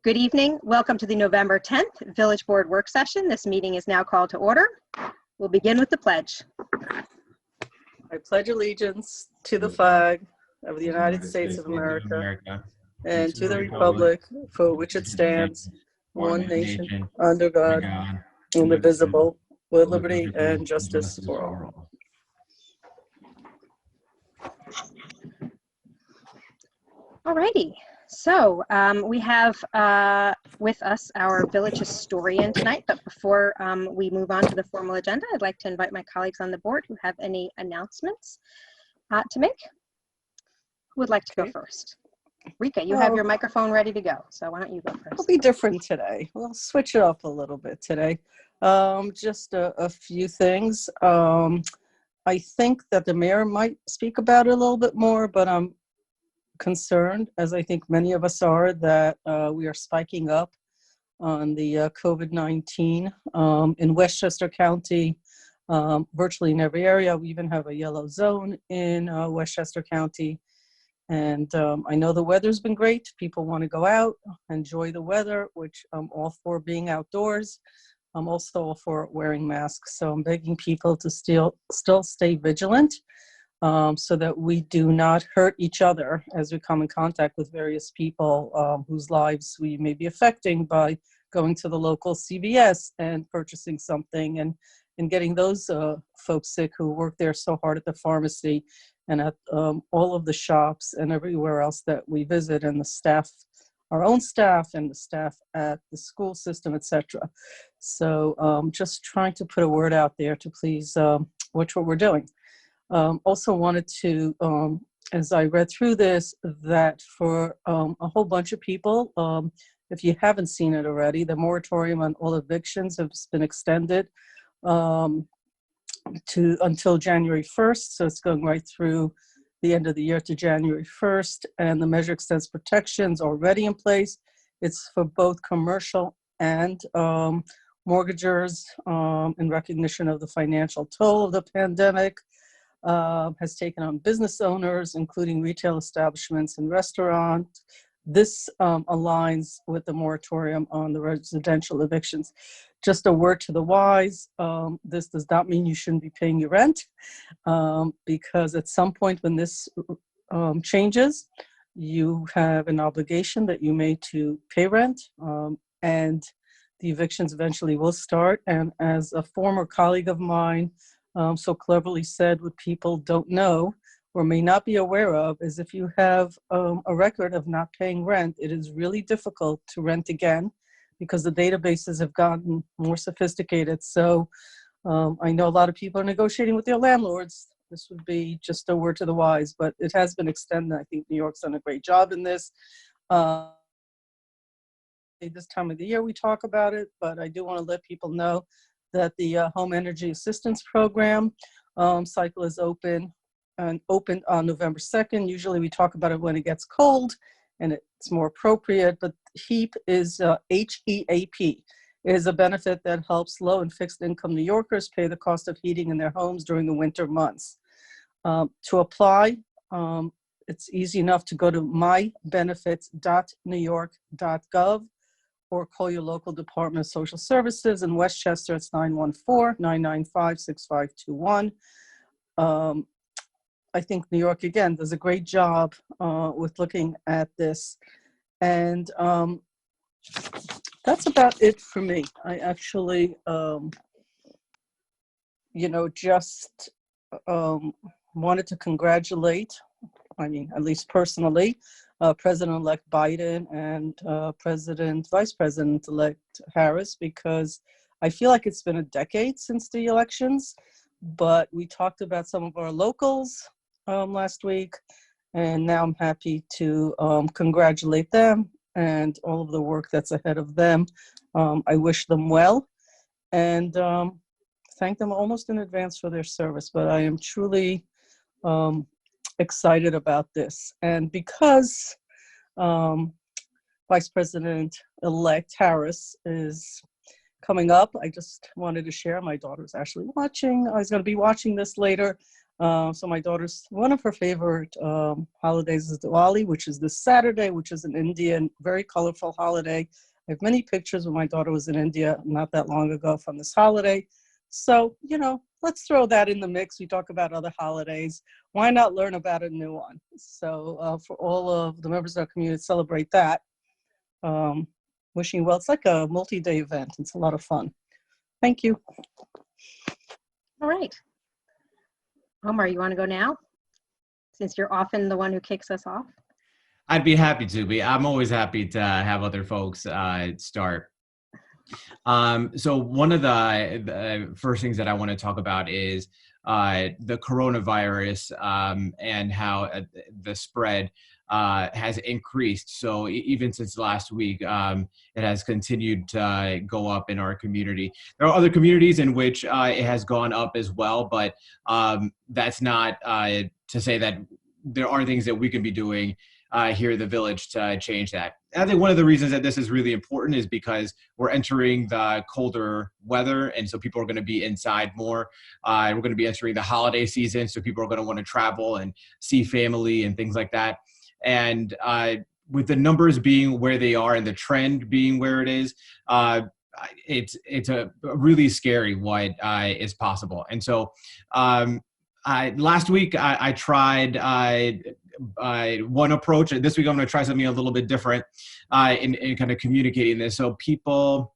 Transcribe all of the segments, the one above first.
Good evening. Welcome to the November 10th Village Board Work Session. This meeting is now called to order. We'll begin with the pledge. I pledge allegiance to the flag of the United States of America and to the republic for which it stands, one nation, under God, indivisible, with liberty and justice for all. Alrighty. So we have with us our village historian tonight, but before we move on to the formal agenda, I'd like to invite my colleagues on the board who have any announcements to make. Who would like to go first? Rika, you have your microphone ready to go, so why don't you go first? It'll be different today. We'll switch it up a little bit today. Just a few things. I think that the mayor might speak about it a little bit more, but I'm concerned, as I think many of us are, that we are spiking up on the COVID-19 in Westchester County, virtually in every area. We even have a yellow zone in Westchester County. And I know the weather's been great. People want to go out, enjoy the weather, which I'm all for being outdoors. I'm also all for wearing masks. So I'm begging people to still stay vigilant. So that we do not hurt each other as we come in contact with various people whose lives we may be affecting by going to the local CVS and purchasing something and getting those folks sick who work there so hard at the pharmacy and at all of the shops and everywhere else that we visit, and the staff, our own staff and the staff at the school system, etc. So just trying to put a word out there to please watch what we're doing. Also wanted to, as I read through this, that for a whole bunch of people, if you haven't seen it already, the moratorium on all evictions has been extended until January 1st. So it's going right through the end of the year to January 1st. And the measure extends protections already in place. It's for both commercial and mortgagers in recognition of the financial toll of the pandemic. Has taken on business owners, including retail establishments and restaurants. This aligns with the moratorium on the residential evictions. Just a word to the wise, this does not mean you shouldn't be paying your rent, because at some point when this changes, you have an obligation that you made to pay rent, and the evictions eventually will start. And as a former colleague of mine so cleverly said, what people don't know or may not be aware of is if you have a record of not paying rent, it is really difficult to rent again because the databases have gotten more sophisticated. So I know a lot of people are negotiating with their landlords. This would be just a word to the wise, but it has been extended. I think New York's done a great job in this. This time of the year we talk about it, but I do want to let people know that the Home Energy Assistance Program cycle is open and opened on November 2nd. Usually we talk about it when it gets cold and it's more appropriate, but HEAP is HEAP. It is a benefit that helps low and fixed income New Yorkers pay the cost of heating in their homes during the winter months. To apply, it's easy enough to go to mybenefits.newyork.gov or call your local Department of Social Services. In Westchester, it's 914-995-6521. I think New York, again, does a great job with looking at this. And that's about it for me. I actually, just wanted to congratulate, at least personally, President-elect Biden and Vice President-elect Harris, because I feel like it's been a decade since the elections, but we talked about some of our locals last week, and now I'm happy to congratulate them and all of the work that's ahead of them. I wish them well and thank them almost in advance for their service, but I am truly excited about this. And because Vice President-elect Harris is coming up, I just wanted to share, my daughter's actually watching, I was going to be watching this later. So my daughter's, one of her favorite holidays is Diwali, which is this Saturday, which is an Indian, very colorful holiday. I have many pictures when my daughter was in India not that long ago from this holiday. So, let's throw that in the mix. We talk about other holidays. Why not learn about a new one? So for all of the members of our community, celebrate that. Wishing you well. It's like a multi-day event. It's a lot of fun. Thank you. All right. Omar, you want to go now? Since you're often the one who kicks us off. I'd be happy to be. I'm always happy to have other folks start. So one of the first things that I want to talk about is the coronavirus and how the spread has increased. So even since last week, it has continued to go up in our community. There are other communities in which it has gone up as well, but that's not to say that there are things that we can be doing here in the village to change that. I think one of the reasons that this is really important is because we're entering the colder weather, and so people are going to be inside more. We're going to be entering the holiday season, so people are going to want to travel and see family and things like that. And with the numbers being where they are and the trend being where it is, it's a really scary what is possible. And so last week I tried one approach, and this week I'm going to try something a little bit different in kind of communicating this. So people,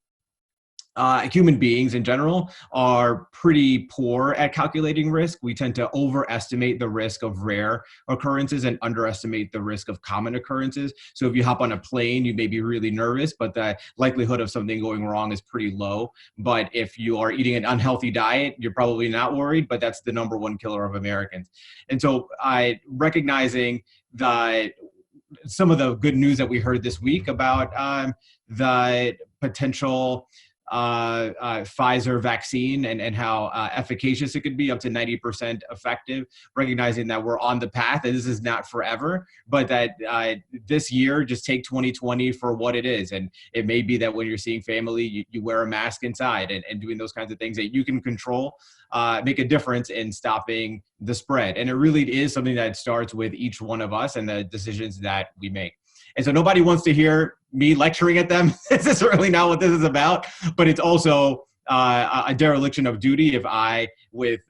human beings in general, are pretty poor at calculating risk. We tend to overestimate the risk of rare occurrences and underestimate the risk of common occurrences. So if you hop on a plane, you may be really nervous, but the likelihood of something going wrong is pretty low. But if you are eating an unhealthy diet, you're probably not worried, but that's the #1 killer of Americans. And so recognizing some of the good news that we heard this week about the potential Pfizer vaccine and how efficacious it could be, up to 90% effective, recognizing that we're on the path and this is not forever, but that this year, just take 2020 for what it is. And it may be that when you're seeing family, you wear a mask inside and doing those kinds of things that you can control, make a difference in stopping the spread. And it really is something that starts with each one of us and the decisions that we make. And so nobody wants to hear me lecturing at them. This is certainly not what this is about, but it's also a dereliction of duty if I, with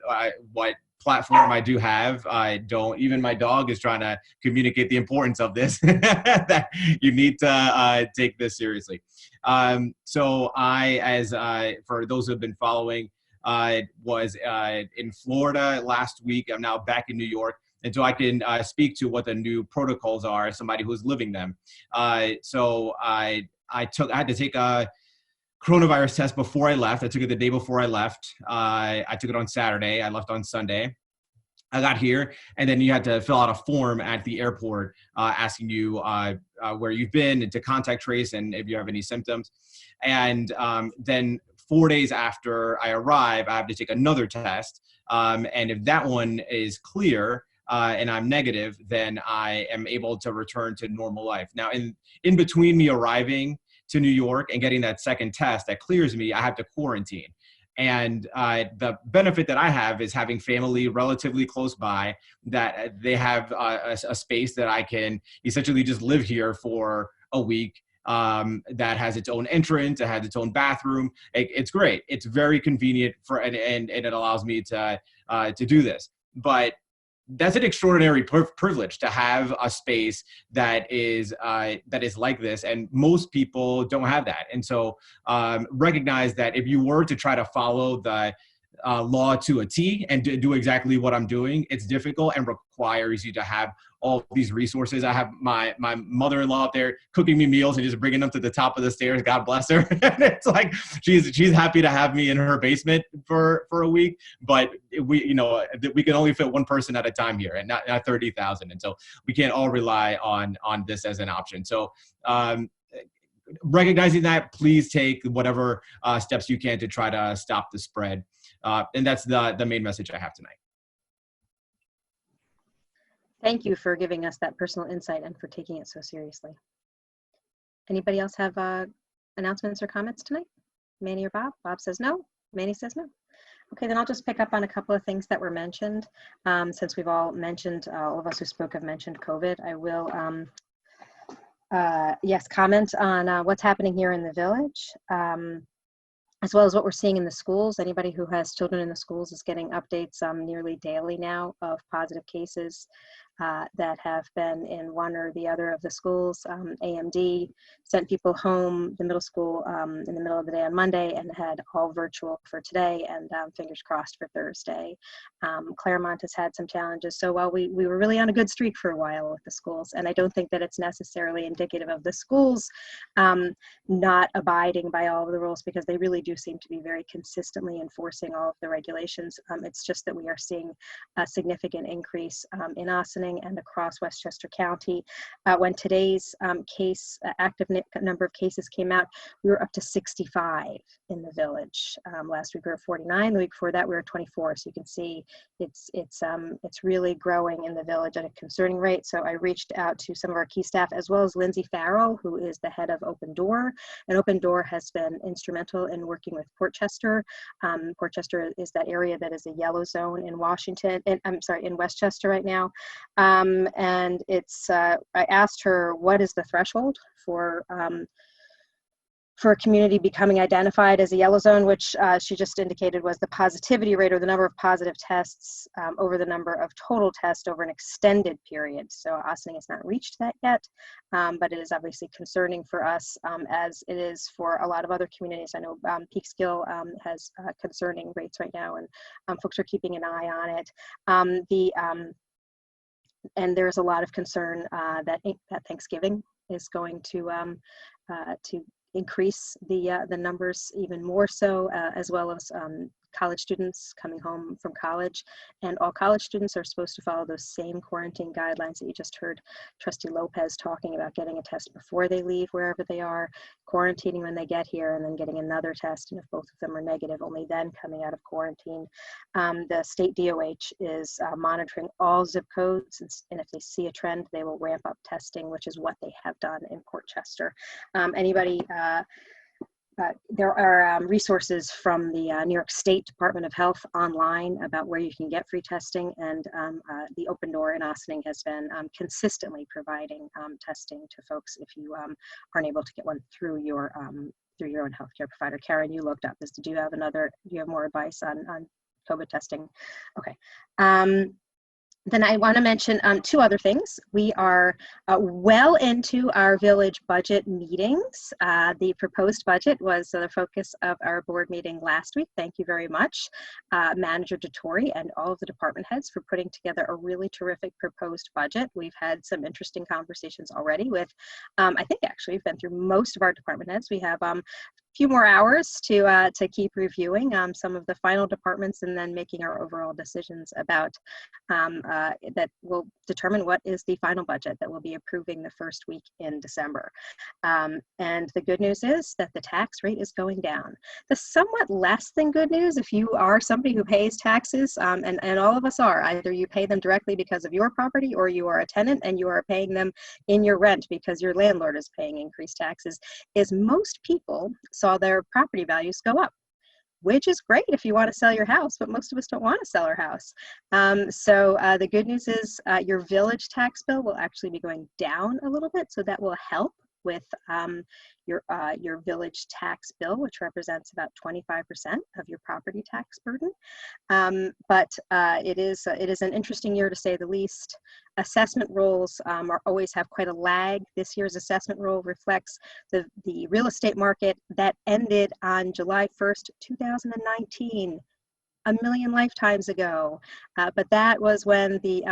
what platform I do have, I don't, even my dog is trying to communicate the importance of this, that you need to take this seriously. So for those who have been following, was in Florida last week. I'm now back in New York. And so I can speak to what the new protocols are as somebody who's living them. So I had to take a coronavirus test before I left. I took it the day before I left. I took it on Saturday. I left on Sunday. I got here, and then you had to fill out a form at the airport asking you where you've been and to contact trace and if you have any symptoms. And then 4 days after I arrive, I have to take another test. And if that one is clear, and I'm negative, then I am able to return to normal life. Now, in between me arriving to New York and getting that second test that clears me, I have to quarantine. And the benefit that I have is having family relatively close by, that they have a space that I can essentially just live here for a week. That has its own entrance, it has its own bathroom. It's great. It's very convenient and it allows me to do this. But that's an extraordinary privilege to have a space that is like this, and most people don't have that. And so recognize that if you were to try to follow the law to a T and do exactly what I'm doing, it's difficult and requires you to have all these resources. I have my mother-in-law up there cooking me meals and just bringing them to the top of the stairs. God bless her. And it's like she's happy to have me in her basement for a week, but we can only fit one person at a time here, and not 30,000. And so we can't all rely on this as an option. So recognizing that, please take whatever steps you can to try to stop the spread. And that's the main message I have tonight. Thank you for giving us that personal insight and for taking it so seriously. Anybody else have announcements or comments tonight? Manny or Bob? Bob says no. Manny says no. Okay, then I'll just pick up on a couple of things that were mentioned. Since we've all mentioned, all of us who spoke have mentioned COVID, I will, yes, comment on what's happening here in the village, as well as what we're seeing in the schools. Anybody who has children in the schools is getting updates nearly daily now of positive cases that have been in one or the other of the schools. AMD sent people home, the middle school, in the middle of the day on Monday, and had all virtual for today, and fingers crossed for Thursday. Claremont has had some challenges. So while we were really on a good streak for a while with the schools, and I don't think that it's necessarily indicative of the schools not abiding by all of the rules, because they really do seem to be very consistently enforcing all of the regulations. It's just that we are seeing a significant increase in Ossining and across Westchester County. When today's active number of cases came out, we were up to 65 in the village. Last week we were 49. The week before that we were 24. So you can see it's really growing in the village at a concerning rate. So I reached out to some of our key staff, as well as Lindsay Farrell, who is the head of Open Door. And Open Door has been instrumental in working with Portchester. Portchester is that area that is a yellow zone in Washington, in Westchester right now. And I asked her, what is the threshold for a community becoming identified as a yellow zone, which she just indicated was the positivity rate, or the number of positive tests over the number of total tests over an extended period. So Ossining has not reached that yet, but it is obviously concerning for us, as it is for a lot of other communities. I know Peekskill has concerning rates right now, and folks are keeping an eye on it. And there's a lot of concern that Thanksgiving is going to increase the numbers even more so, as well as college students coming home from college. And all college students are supposed to follow those same quarantine guidelines that you just heard Trustee Lopez talking about, getting a test before they leave wherever they are, quarantining when they get here, and then getting another test, and if both of them are negative, only then coming out of quarantine. The state DOH is monitoring all zip codes, and if they see a trend, they will ramp up testing, which is what they have done in Portchester. There are resources from the New York State Department of Health online about where you can get free testing, and the Open Door in Ossining has been consistently providing testing to folks if you aren't able to get one through your own healthcare provider. Karen, you looked up this. Do you have more advice on COVID testing? Okay. Then I want to mention two other things. We are well into our village budget meetings. The proposed budget was the focus of our board meeting last week. Thank you very much, Manager DeTore and all of the department heads, for putting together a really terrific proposed budget. We've had some interesting conversations already with, I think actually we've been through most of our department heads. We have few more hours to keep reviewing some of the final departments, and then making our overall decisions about that will determine what is the final budget that we'll be approving the first week in December. And the good news is that the tax rate is going down. The somewhat less than good news, if you are somebody who pays taxes, and all of us are, either you pay them directly because of your property, or you are a tenant and you are paying them in your rent because your landlord is paying increased taxes, is most people saw their property values go up, which is great if you want to sell your house, but most of us don't want to sell our house. So the good news is your village tax bill will actually be going down a little bit, so that will help with your village tax bill, which represents about 25% of your property tax burden. But it is an interesting year, to say the least. Assessment rolls always have quite a lag. This year's assessment roll reflects the real estate market that ended on July 1st, 2019. A million lifetimes ago, but that was when the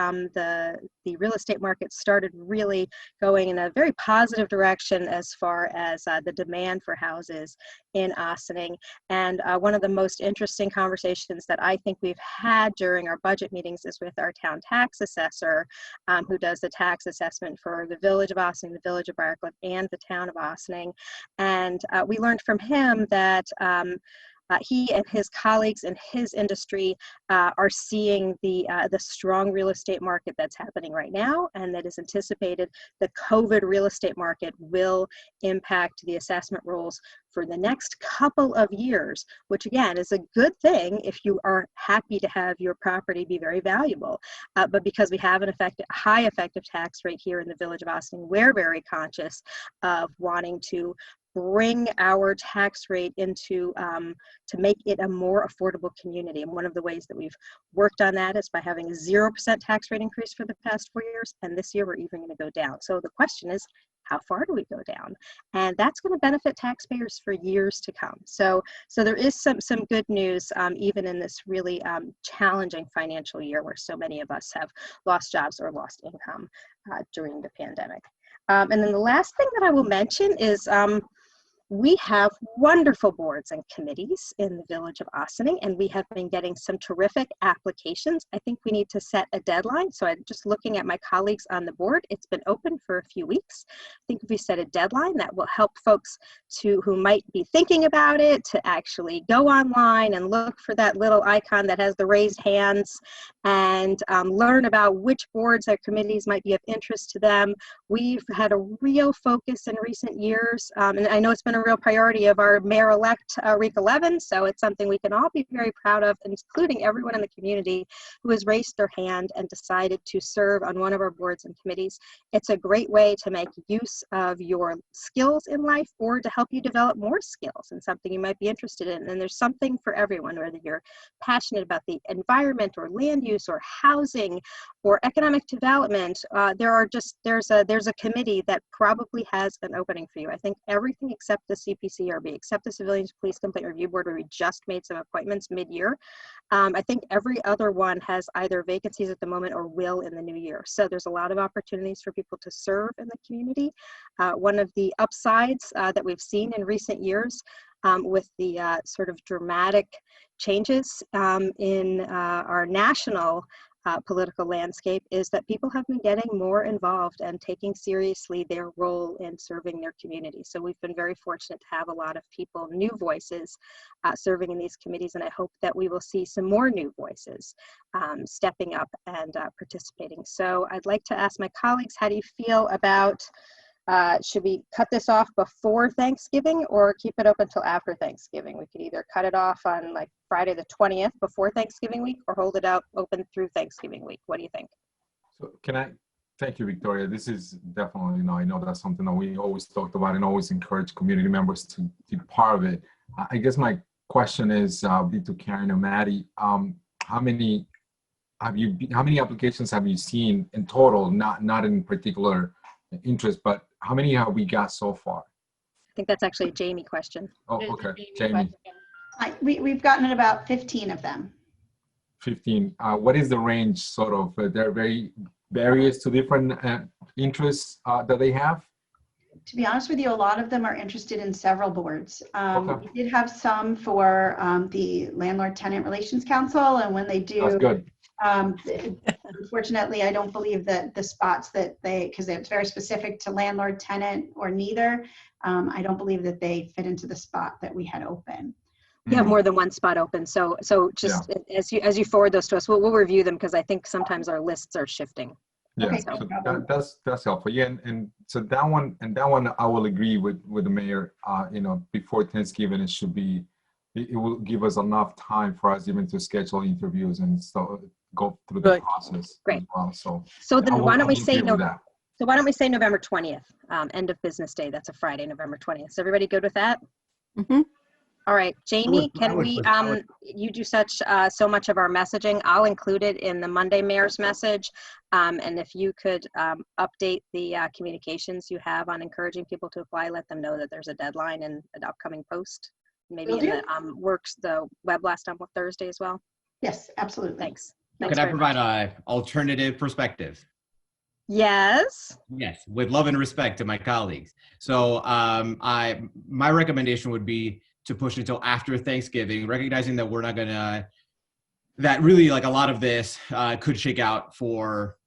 real estate market started really going in a very positive direction as far as the demand for houses in Ossining. And one of the most interesting conversations that I think we've had during our budget meetings is with our town tax assessor, who does the tax assessment for the village of Ossining, the village of Briarcliff, and the town of Ossining. And we learned from him that he and his colleagues in his industry are seeing the strong real estate market that's happening right now, and that is anticipated. The COVID real estate market will impact the assessment rules for the next couple of years, which again is a good thing if you are happy to have your property be very valuable. But because we have an high effective tax rate here in the Village of Ossining, we're very conscious of wanting to bring our tax rate into to make it a more affordable community. And one of the ways that we've worked on that is by having a 0% tax rate increase for the past 4 years, and this year we're even going to go down. So the question is, how far do we go down? And that's going to benefit taxpayers for years to come. So there is some good news, even in this really challenging financial year where so many of us have lost jobs or lost income during the pandemic. And then the last thing that I will mention is we have wonderful boards and committees in the Village of Ossining, and we have been getting some terrific applications. I think we need to set a deadline. So I'm just looking at my colleagues on the board. It's been open for a few weeks. I think if we set a deadline, that will help folks who might be thinking about it to actually go online and look for that little icon that has the raised hands and learn about which boards or committees might be of interest to them. We've had a real focus in recent years, and I know it's been a real priority of our mayor-elect, Rick 11, so it's something we can all be very proud of, including everyone in the community who has raised their hand and decided to serve on one of our boards and committees. It's a great way to make use of your skills in life or to help you develop more skills in something you might be interested in. And there's something for everyone, whether you're passionate about the environment or land use or housing or economic development. There's a committee that probably has an opening for you. I think everything except the CPCRB, except the Civilian Police Complaint Review Board, where we just made some appointments mid-year. I think every other one has either vacancies at the moment or will in the new year. So there's a lot of opportunities for people to serve in the community. One of the upsides that we've seen in recent years with the sort of dramatic changes in our national political landscape is that people have been getting more involved and taking seriously their role in serving their community. So we've been very fortunate to have a lot of people, new voices, serving in these committees, and I hope that we will see some more new voices stepping up and participating. So I'd like to ask my colleagues, how do you feel about should we cut this off before Thanksgiving or keep it open until after Thanksgiving? We could either cut it off on like Friday the 20th before Thanksgiving week or hold it out open through Thanksgiving week. What do you think? So thank you, Victoria. This is definitely, I know that's something that we always talked about and always encourage community members to be part of it. I guess my question is be to Karen and Maddie. How many applications have you seen in total, not in particular interest, but how many have we got so far? I think that's actually a Jamie question. Oh, okay, Jamie. We've gotten about 15 of them. 15. What is the range, sort of? They're very various to different interests that they have? To be honest with you, a lot of them are interested in several boards. Okay. We did have some for the Landlord-Tenant Relations Council, and when they do, That's good. Unfortunately, I don't believe that the spots that because it's very specific to landlord, tenant, or neither, I don't believe that they fit into the spot that we had open. We have more than one spot open, so just as you forward those to us, we'll review them because I think sometimes our lists are shifting. Yeah, Okay, so that's helpful. Yeah, and so that one I will agree with the mayor. Before Thanksgiving, it will give us enough time for us even to schedule interviews and so go through the process as well. So then why don't we say November 20th, end of business day. That's a Friday, November 20th. Is everybody good with that? Mm-hmm. All right, Jamie, you do so much of our messaging. I'll include it in the Monday mayor's message. And if you could update the communications you have on encouraging people to apply, let them know that there's a deadline and an upcoming post. Maybe in the web blast on Thursday as well. Yes, absolutely. Thanks. Could I provide an alternative perspective? Yes. Yes, with love and respect to my colleagues. So my recommendation would be to push until after Thanksgiving, recognizing that we're not gonna, that really like a lot of this could shake out for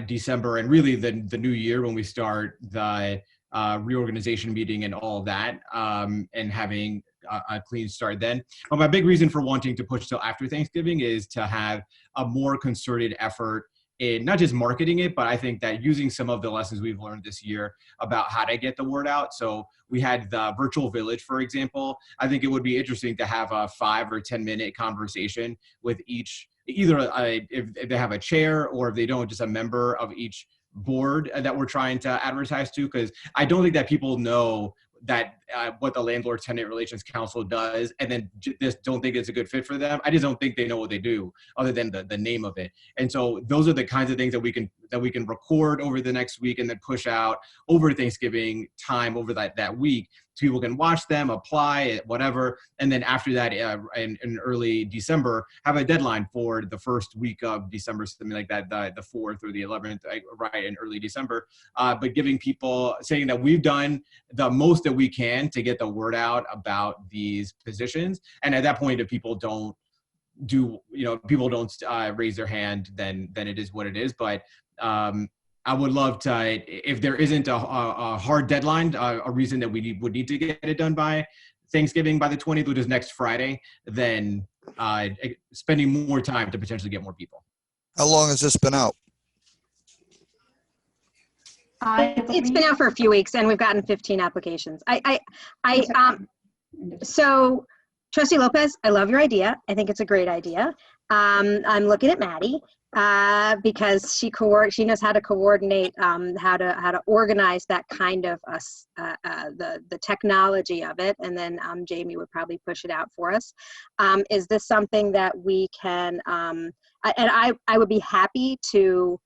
December and really the new year when we start the reorganization meeting and all of that, and having a clean start then. But my big reason for wanting to push till after Thanksgiving is to have a more concerted effort in not just marketing it, but I think that using some of the lessons we've learned this year about how to get the word out. So we had the virtual village, for example. I think it would be interesting to have a 5 or 10 minute conversation with each, either if they have a chair, or if they don't, just a member of each board that we're trying to advertise to, because I don't think that people know that what the Landlord Tenant Relations Council does, and then just don't think it's a good fit for them. I just don't think they know what they do other than the name of it. And so those are the kinds of things that we can record over the next week and then push out over Thanksgiving time over that week. So people can watch them, apply, whatever. And then after that, in early December, have a deadline for the first week of December, something like that, the 4th or the 11th, right, in early December. But giving people, saying that we've done the most that we can to get the word out about these positions. And at that point, if people don't raise their hand, then it is what it is. But I would love to, if there isn't a hard deadline, a reason that we would need to get it done by Thanksgiving, by the 20th, which is next Friday, then spending more time to potentially get more people. How long has this been out? It's been out for a few weeks, and we've gotten 15 applications. So Trustee Lopez, I love your idea. I think it's a great idea. I'm looking at Maddie because she knows how to coordinate, how to organize that kind of the technology of it, and then Jamie would probably push it out for us. Is this something that we can? And I would be happy to.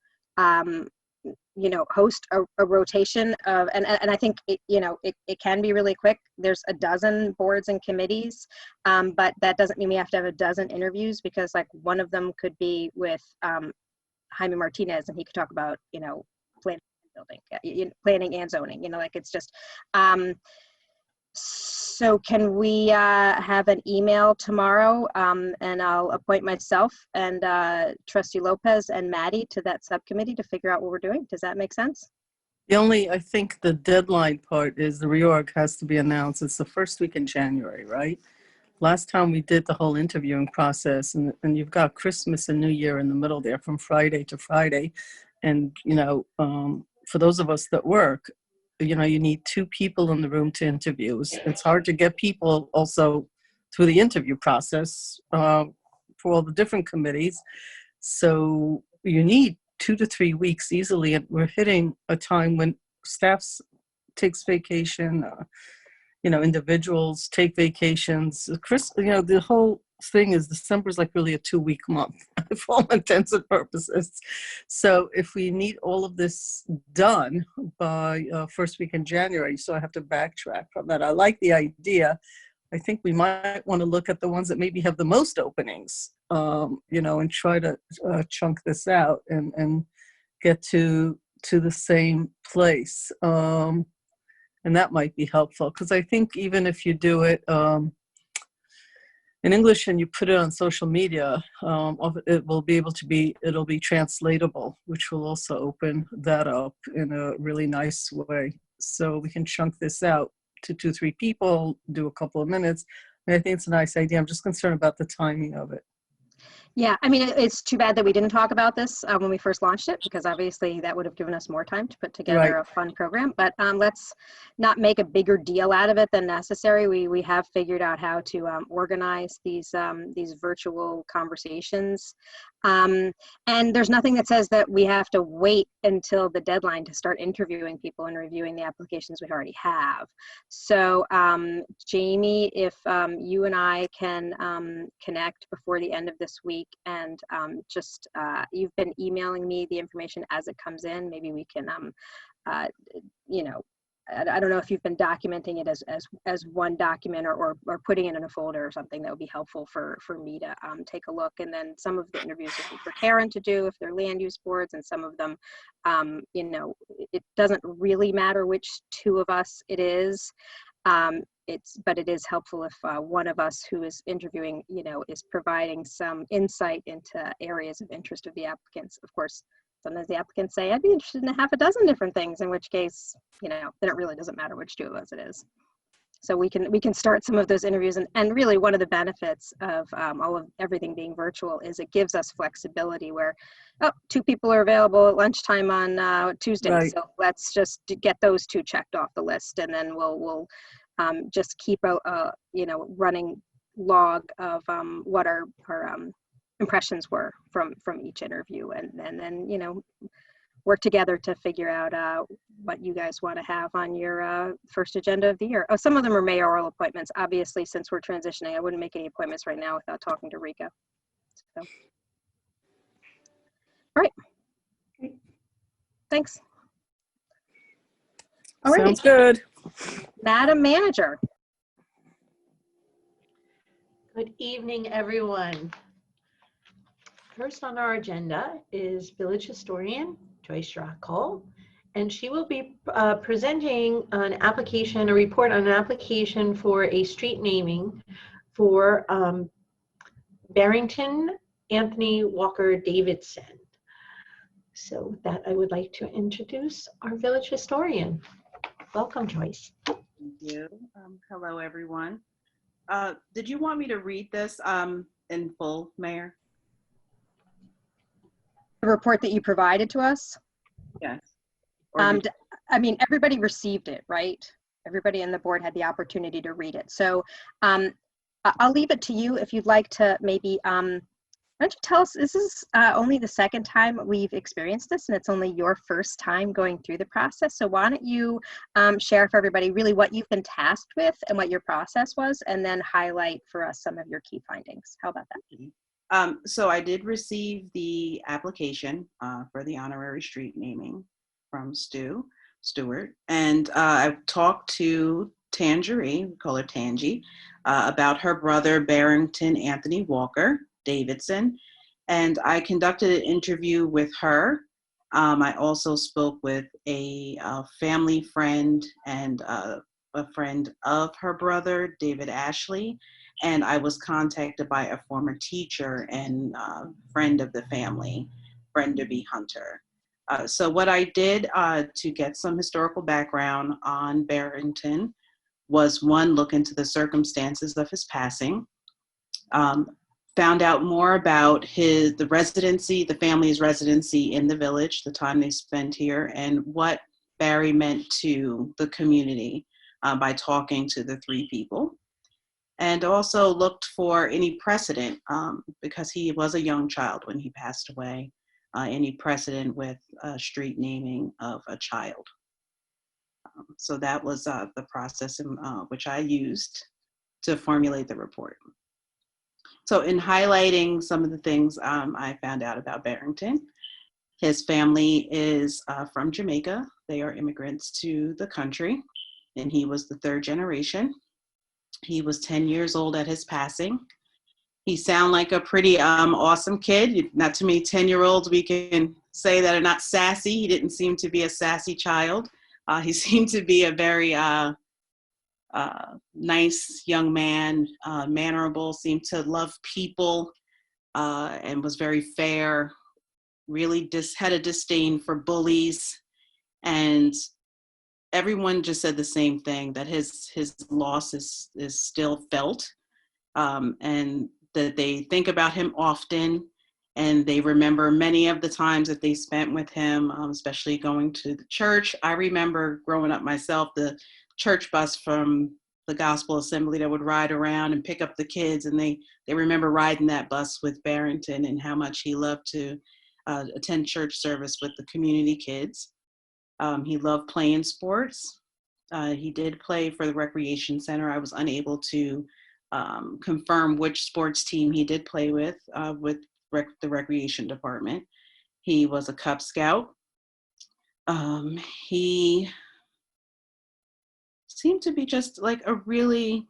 Host a rotation of, and I think it can be really quick. There's a dozen boards and committees, but that doesn't mean we have to have a dozen interviews, because like one of them could be with Jaime Martinez, and he could talk about planning and building, planning and zoning. Like it's just. So can we have an email tomorrow, and I'll appoint myself and Trustee Lopez and Maddie to that subcommittee to figure out what we're doing. Does that make sense? I think the deadline part is the reorg has to be announced. It's the first week in January, right? Last time we did the whole interviewing process, and you've got Christmas and New Year in the middle there from Friday to Friday. And, for those of us that work, you need 2 people in the room to interview. It's hard to get people also through the interview process for all the different committees. So you need 2 to 3 weeks easily, and we're hitting a time when staff takes vacation, individuals take vacations. The whole thing is December is like really a 2-week month for all intents and purposes. So if we need all of this done by first week in January, so I have to backtrack from that. I like the idea. I think we might want to look at the ones that maybe have the most openings, and try to chunk this out and get to the same place. And that might be helpful, because I think even if you do it in English and you put it on social media, it'll be translatable, which will also open that up in a really nice way. So we can chunk this out to 2-3 people, do a couple of minutes. And I think it's a nice idea. I'm just concerned about the timing of it. Yeah, I mean, it's too bad that we didn't talk about this when we first launched it, because obviously that would have given us more time to put together a fun program. But let's not make a bigger deal out of it than necessary. We have figured out how to organize these virtual conversations. And there's nothing that says that we have to wait until the deadline to start interviewing people and reviewing the applications we already have. So Jamie, if you and I can connect before the end of this week, and you've been emailing me the information as it comes in, maybe we can I don't know if you've been documenting it as one document or putting it in a folder or something. That would be helpful for me to take a look. And then some of the interviews would be for Karen to do if they're land use boards, and some of them, it doesn't really matter which 2 of us it is. But it is helpful if one of us who is interviewing, is providing some insight into areas of interest of the applicants. Of course, sometimes the applicants say, I'd be interested in 6 different things, in which case, then it really doesn't matter which 2 of us it is. So we can start some of those interviews, and really one of the benefits of everything being virtual is it gives us flexibility where, oh, 2 people are available at lunchtime on Tuesday, Right. so let's just get those 2 checked off the list, and then we'll just keep a running log of what our impressions were from each interview, and then work together to figure out what you guys want to have on your first agenda of the year. Oh, some of them are mayoral appointments. Obviously, since we're transitioning, I wouldn't make any appointments right now without talking to Rika. So, all right. Great. Thanks. All right. Sounds good. Madam Manager. Good evening, everyone. First on our agenda is Village Historian Joyce Cole, and she will be presenting a report on an application for a street naming for Barrington Anthony Walker-Davidson. So with that, I would like to introduce our village historian. Welcome, Joyce. Thank you. Hello, everyone. Did you want me to read this in full, Mayor? The report that you provided to us? Yes. I mean, everybody received it, right? Everybody on the board had the opportunity to read it. So I'll leave it to you if you'd like to maybe, why don't you tell us, this is only the second time we've experienced this, and it's only your first time going through the process. So why don't you share for everybody really what you've been tasked with and what your process was, and then highlight for us some of your key findings. How about that? So I did receive the application for the honorary street naming from Stuart, and I've talked to Tangerine, we call her Tangy, about her brother Barrington Anthony Walker-Davidson, and I conducted an interview with her. I also spoke with a family friend and a friend of her brother, David Ashley, and I was contacted by a former teacher and friend of the family, Brenda B. Hunter. So what I did to get some historical background on Barrington was, one, look into the circumstances of his passing, found out more about the family's residency in the village, the time they spent here, and what Barry meant to the community by talking to the 3 people. And also looked for any precedent, because he was a young child when he passed away, any precedent with street naming of a child. So that was the process in, which I used to formulate the report. So in highlighting some of the things I found out about Barrington, his family is from Jamaica. They are immigrants to the country, and he was the 3rd generation. He was 10 years old at his passing. He sounded like a pretty awesome kid. Not too many 10-year-olds we can say that are not sassy. He didn't seem to be a sassy child. He seemed to be a very nice young man, mannerable, seemed to love people, and was very fair, really had a disdain for bullies. And everyone just said the same thing, that his loss is still felt, and that they think about him often, and they remember many of the times that they spent with him, especially going to the church. I remember growing up myself, the church bus from the Gospel Assembly that would ride around and pick up the kids, and they remember riding that bus with Barrington and how much he loved to attend church service with the community kids. He loved playing sports. He did play for the recreation center. I was unable to confirm which sports team he did play with the recreation department. He was a Cub Scout. He seemed to be just like a really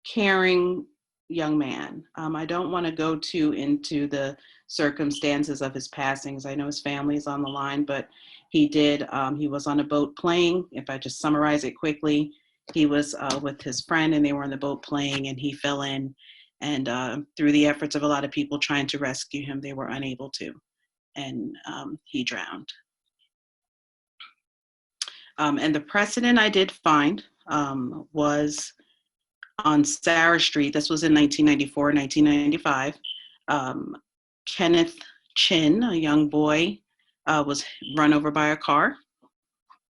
caring young man. I don't want to go too into the circumstances of his passings. I know his family is on the line, but he was on a boat playing. If I just summarize it quickly, he was with his friend and they were on the boat playing, and he fell in, and through the efforts of a lot of people trying to rescue him, they were unable to, and he drowned. And the precedent I did find was on Sarah Street. This was in 1994, 1995. Kenneth Chin, a young boy, was run over by a car,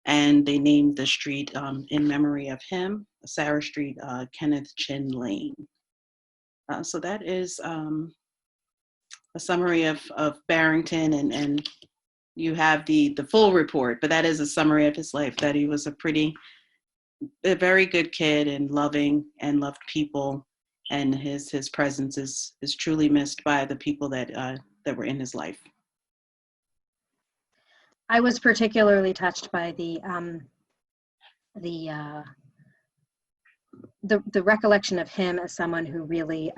and they named the street in memory of him, Sarah Street, Kenneth Chin Lane. So that is a summary of Barrington, and you have the full report, but that is a summary of his life, that he was a very good kid and loving and loved people, and his presence is truly missed by the people that were in his life. I was particularly touched by the recollection of him as someone who really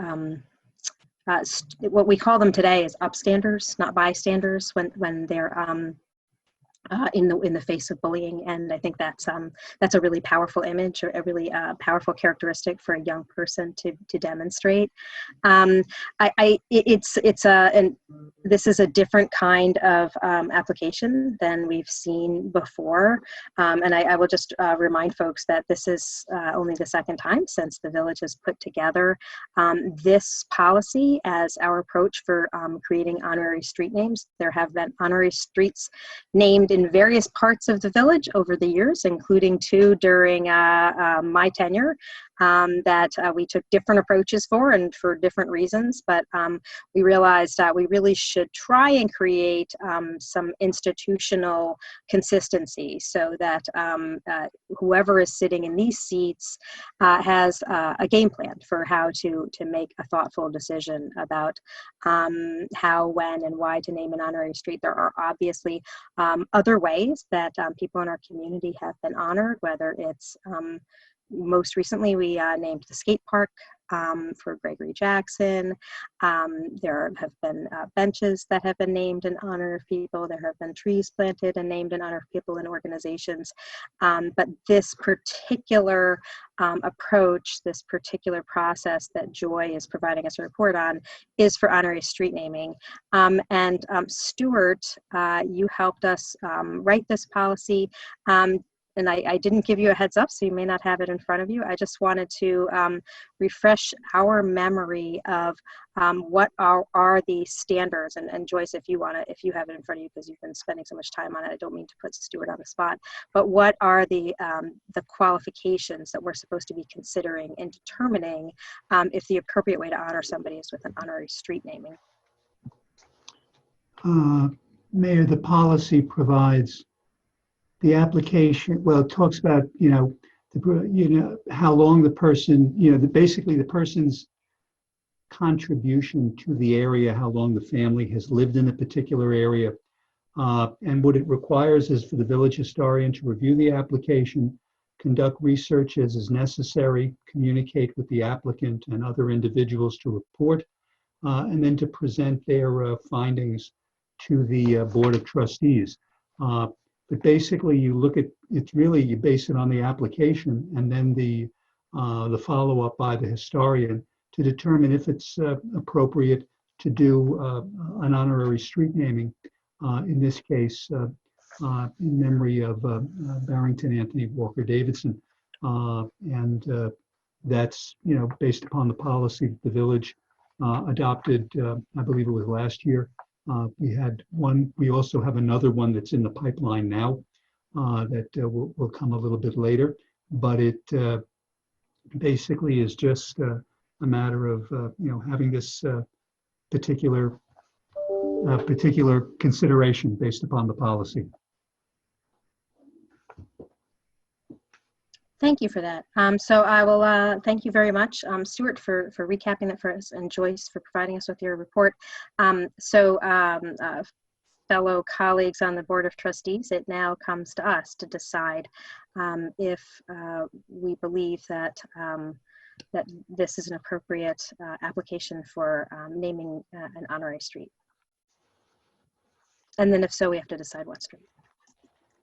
what we call them today is upstanders, not bystanders, when they're in the face of bullying. And I think that's a really powerful image, or a really powerful characteristic for a young person to demonstrate. This is a different kind of application than we've seen before. And I will just remind folks that this is only the second time since the village has put together this policy as our approach for creating honorary street names. There have been honorary streets named in various parts of the village over the years, including 2 during my tenure, that we took different approaches for, and for different reasons. But we realized that we really should try and create some institutional consistency, so that whoever is sitting in these seats has a game plan for how to make a thoughtful decision about how, when, and why to name an honorary street. There are obviously other ways that people in our community have been honored, whether it's most recently we named the skate park for Gregory Jackson. There have been benches that have been named in honor of people. There have been trees planted and named in honor of people and organizations. But this particular approach, this particular process that Joy is providing us a report on, is for honorary street naming. And Stuart, you helped us write this policy. And I didn't give you a heads up, so you may not have it in front of you. I just wanted to refresh our memory of what are the standards. And Joyce, if you have it in front of you, because you've been spending so much time on it, I don't mean to put Stuart on the spot, but what are the qualifications that we're supposed to be considering in determining if the appropriate way to honor somebody is with an honorary street naming? Mayor, the policy provides the application. Well, it talks about how long the person, basically the person's contribution to the area, how long the family has lived in a particular area, and what it requires is for the village historian to review the application, conduct research as is necessary, communicate with the applicant and other individuals to report, and then to present their findings to the Board of Trustees. But basically, you base it on the application and then the follow-up by the historian to determine if it's appropriate to do an honorary street naming. In this case, in memory of Barrington Anthony Walker-Davidson, and that's based upon the policy that the village adopted. I believe it was last year. We had one. We also have another one that's in the pipeline now that will come a little bit later. But it basically is just a matter of having this particular consideration based upon the policy. Thank you for that. So I will thank you very much, Stuart, for recapping it for us, and Joyce for providing us with your report. Fellow colleagues on the Board of Trustees, it now comes to us to decide if we believe that that this is an appropriate application for naming an honorary street. And then if so, we have to decide what street.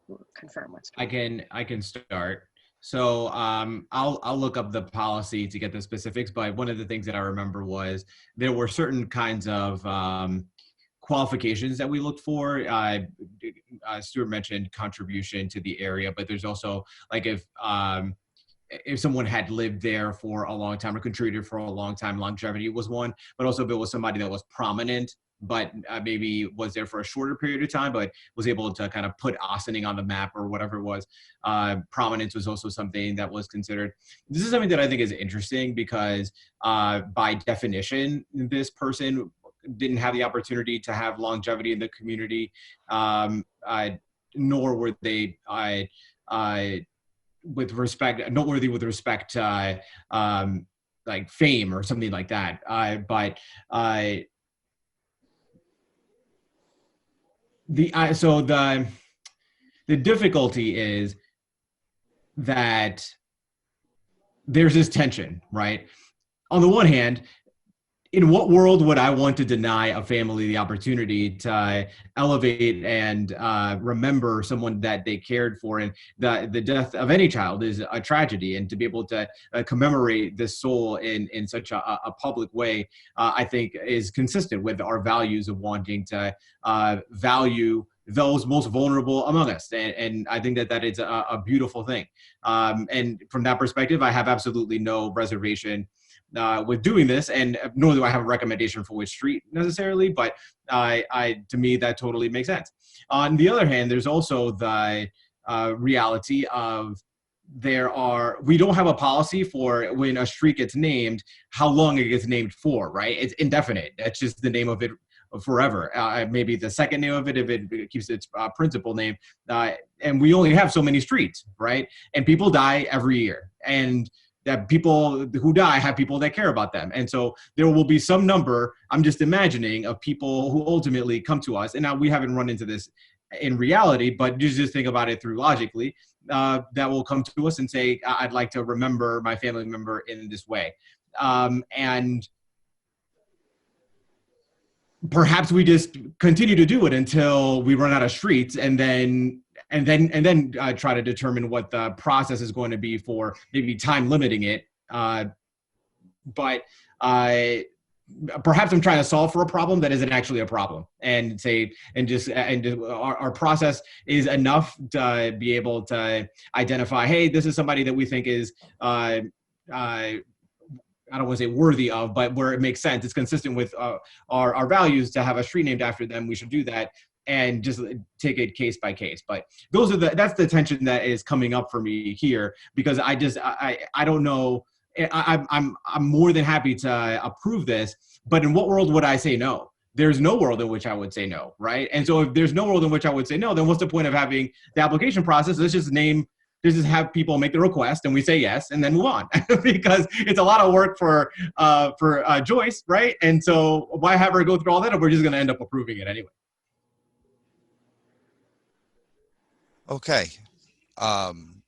We'll confirm what street. I can start. So I'll look up the policy to get the specifics, but one of the things that I remember was there were certain kinds of qualifications that we looked for. Stuart mentioned contribution to the area, but there's also, like, if if someone had lived there for a long time or contributed for a long time, longevity was one, but also if it was somebody that was prominent, but maybe was there for a shorter period of time, but was able to kind of put Ossining on the map or whatever it was. Prominence was also something that was considered. This is something that I think is interesting because by definition, this person didn't have the opportunity to have longevity in the community, nor were they noteworthy with respect to like fame or something like that. So the difficulty is that there's this tension, right? On the one hand, in what world would I want to deny a family the opportunity to elevate and remember someone that they cared for? And the death of any child is a tragedy, and to be able to commemorate this soul in such a public way, I think is consistent with our values of wanting to value those most vulnerable among us. And I think that is a beautiful thing. And from that perspective, I have absolutely no reservation with doing this, and nor do I have a recommendation for which street necessarily, but to me, that totally makes sense. On the other hand, there's also the reality of we don't have a policy for when a street gets named, how long it gets named for, right? It's indefinite. That's just the name of it forever. Maybe the second name of it, if it keeps its principal name. And we only have so many streets, right? And people die every year. And that people who die have people that care about them. And so there will be some number, I'm just imagining, of people who ultimately come to us. And now we haven't run into this in reality, but you just think about it through logically, that will come to us and say, I'd like to remember my family member in this way. And perhaps we just continue to do it until we run out of streets, and then try to determine what the process is going to be for maybe time limiting it. But perhaps I'm trying to solve for a problem that isn't actually a problem, and our process is enough to be able to identify, hey, this is somebody that we think is, I don't want to say worthy of, but where it makes sense, it's consistent with our values to have a street named after them, we should do that, and just take it case by case. But that's the tension that is coming up for me here, because I don't know. I'm more than happy to approve this, but in what world would I say no? There's no world in which I would say no, right? And so if there's no world in which I would say no, then what's the point of having the application process? Let's just have people make the request and we say yes and then move on, because it's a lot of work for Joyce, right? And so why have her go through all that if we're just going to end up approving it anyway? Okay. I'm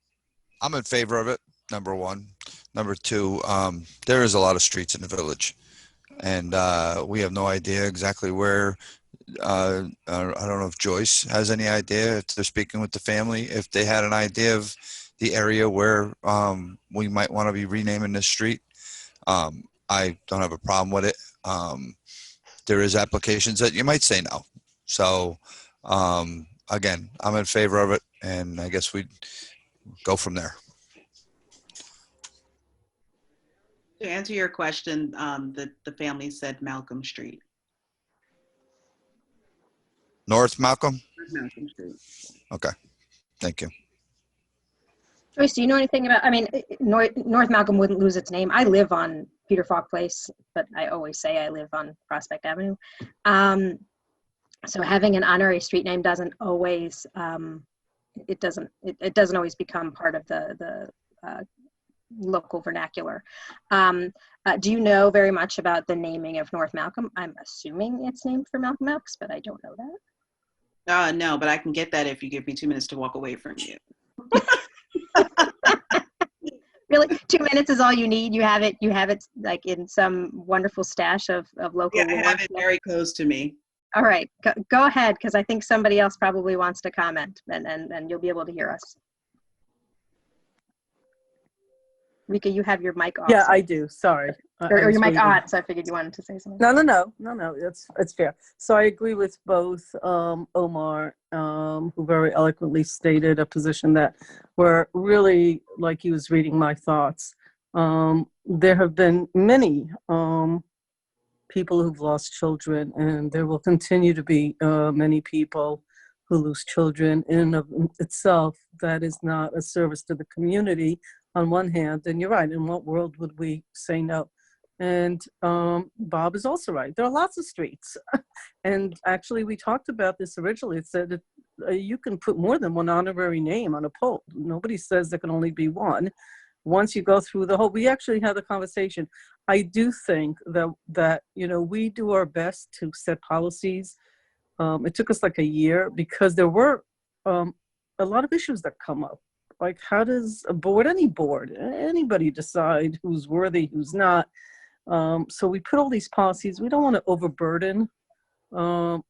in favor of it, number one. Number two, there is a lot of streets in the village, and we have no idea exactly where. I don't know if Joyce has any idea, if they're speaking with the family, if they had an idea of the area where we might want to be renaming this street. I don't have a problem with it. There is applications that you might say no. So again, I'm in favor of it, and I guess we'd go from there. To answer your question, the family said Malcolm Street. North Malcolm? Malcolm Street. Okay, thank you. Joyce, do you know anything about, North Malcolm wouldn't lose its name. I live on Peter Falk Place, but I always say I live on Prospect Avenue. So having an honorary street name doesn't always, it doesn't always become part of the local vernacular. Do you know very much about the naming of North Malcolm? I'm assuming it's named for Malcolm X, but I don't know that. No, but I can get that if you give me 2 minutes to walk away from you. Really, 2 minutes is all you need? You have it like in some wonderful stash of local. Yeah, I have it very close to me. All right, go ahead, because I think somebody else probably wants to comment, and you'll be able to hear us. Rika, you have your mic off. Yeah, so- I do. Sorry. Or was your mic waiting. on, so I figured you wanted to say something. No. It's fair. So I agree with both Omar, who very eloquently stated a position that were really like he was reading my thoughts. There have been many people who've lost children, and there will continue to be many people who lose children. In and of itself, that is not a service to the community on one hand. And you're right, in what world would we say no? And Bob is also right. There are lots of streets. And actually, we talked about this originally. It said that you can put more than one honorary name on a poll. Nobody says there can only be one. Once you go through the whole, we actually had a conversation. I do think that we do our best to set policies. It took us like a year because there were a lot of issues that come up. Like, how does a board, anybody decide who's worthy, who's not? So we put all these policies. We don't want to overburden the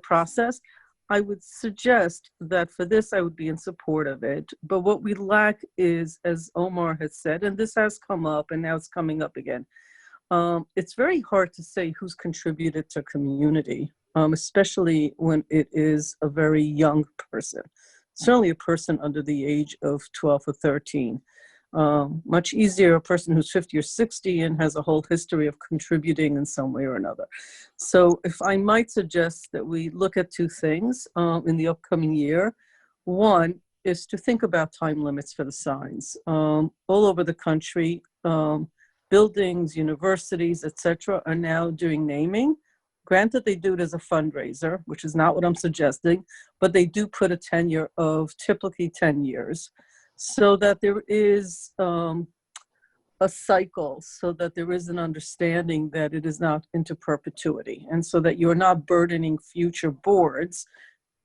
process. I would suggest that for this, I would be in support of it. But what we lack is, as Omar has said, and this has come up and now it's coming up again, it's very hard to say who's contributed to community, especially when it is a very young person. Certainly a person under the age of 12 or 13. Much easier a person who's 50 or 60 and has a whole history of contributing in some way or another. So if I might suggest that we look at two things in the upcoming year. One is to think about time limits for the signs. All over the country, buildings, universities, etc., are now doing naming. Granted, they do it as a fundraiser, which is not what I'm suggesting, but they do put a tenure of typically 10 years. So that there is a cycle, so that there is an understanding that it is not into perpetuity, and so that you're not burdening future boards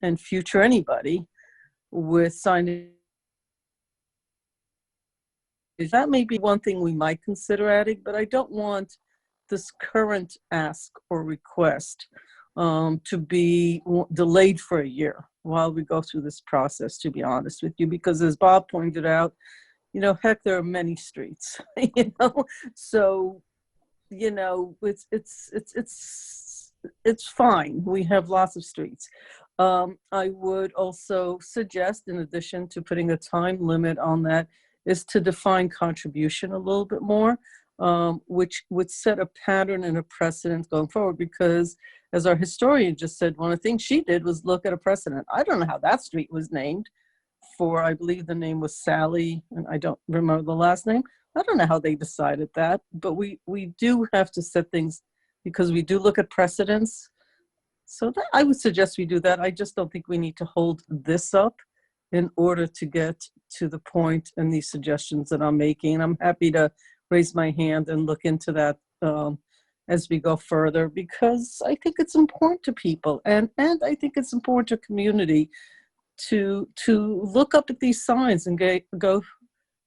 and future anybody with signing. That may be one thing we might consider adding, but I don't want this current ask or request to be delayed for a year while we go through this process, to be honest with you, because as Bob pointed out, heck, there are many streets, so, it's fine. We have lots of streets. I would also suggest, in addition to putting a time limit on that, is to define contribution a little bit more, which would set a pattern and a precedent going forward, because as our historian just said, one of the things she did was look at a precedent. I don't know how that street was named for, I believe the name was Sally, and I don't remember the last name. I don't know how they decided that, but we do have to set things because we do look at precedents. So that, I would suggest we do that. I just don't think we need to hold this up in order to get to the point and these suggestions that I'm making. I'm happy to raise my hand and look into that as we go further, because I think it's important to people, and I think it's important to community to look up at these signs and go,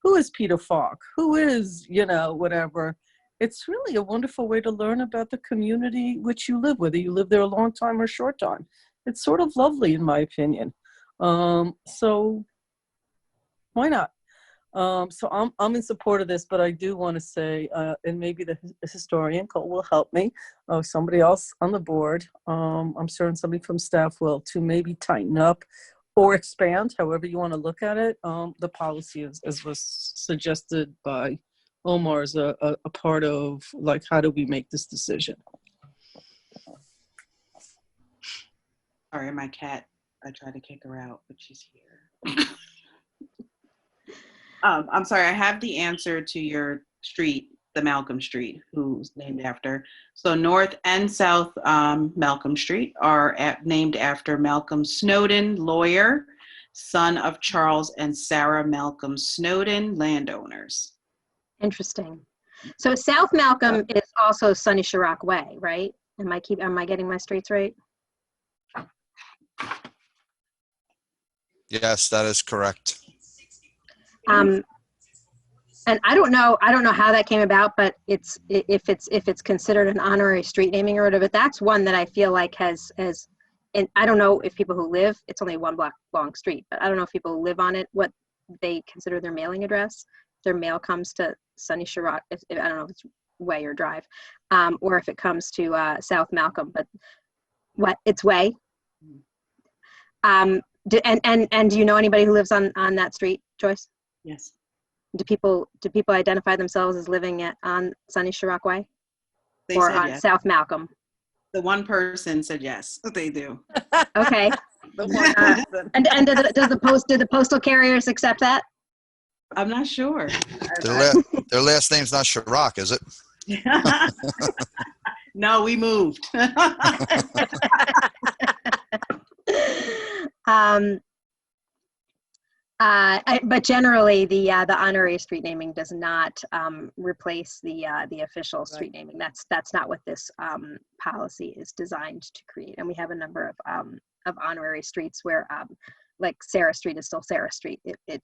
who is Peter Falk? Who is, whatever. It's really a wonderful way to learn about the community which you live, whether you live there a long time or short time. It's sort of lovely, in my opinion. So why not? So I'm in support of this, but I do want to say, and maybe the historian Cole will help me, or somebody else on the board, I'm certain somebody from staff will, to maybe tighten up or expand, however you want to look at it, the policy as was suggested by Omar is a part of, like, how do we make this decision? Sorry, my cat, I tried to kick her out, but she's here. I'm sorry, I have the answer to your street, the Malcolm Street, who's named after. So North and South Malcolm Street are named after Malcolm Snowden, lawyer, son of Charles and Sarah Malcolm Snowden, landowners. Interesting. So South Malcolm is also Sunny Chirac Way, right? Am I getting my streets right? Yes, that is correct. And I don't know how that came about, but if it's considered an honorary street naming or whatever, that's one that I feel like has, and I don't know if people who live, it's only 1 block long street, but I don't know if people who live on it, what they consider their mailing address. Their mail comes to Sunny Chirac, I don't know if it's Way or Drive, or if it comes to South Malcolm, but it's Way. And do you know anybody who lives on that street, Joyce? Yes. Do people identify themselves as living on Sunny Chirac Way They or said on yes. South Malcolm? The one person said yes, they do. Okay. The one person. And did the postal carriers accept that? I'm not sure. Their last name's not Chirac, is it? No, we moved. But generally, the honorary street naming does not replace the official street naming. That's not what this policy is designed to create. And we have a number of honorary streets where, like Sarah Street is still Sarah Street,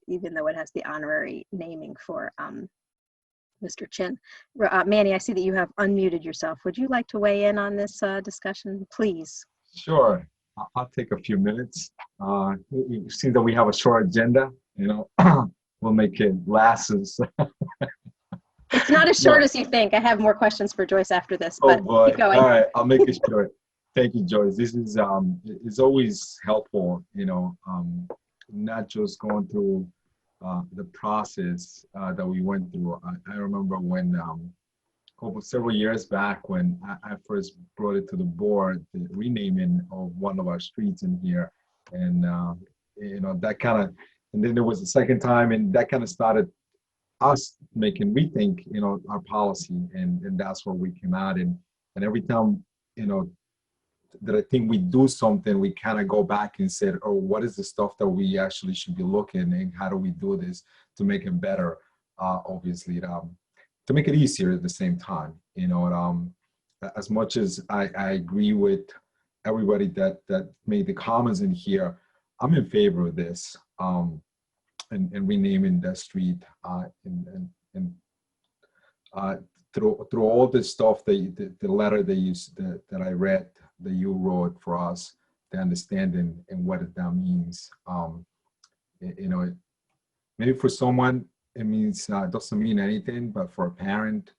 even though it has the honorary naming for Mr. Chin. Manny, I see that you have unmuted yourself. Would you like to weigh in on this discussion, please? Sure. I'll take a few minutes. It seems that we have a short agenda, we'll make it last as. It's not as short as you think. I have more questions for Joyce after this, but boy. keep going. All right, I'll make it short. Thank you, Joyce. This is it's always helpful, not just going through the process that we went through. I remember when several years back when I first brought it to the board, the renaming of one of our streets in here, and that kind of, and then there was a second time, and that kind of started us rethink our policy, and that's where we came out, and every time that I think we do something, we kind of go back and said, oh, what is the stuff that we actually should be looking, and how do we do this to make it better? Obviously, to make it easier at the same time. As much as I agree with everybody that made the comments in here, I'm in favor of this and renaming that street and through all the stuff the letter that I read that you wrote for us, the understanding and what that means. Maybe for someone it means doesn't mean anything, but for a parent,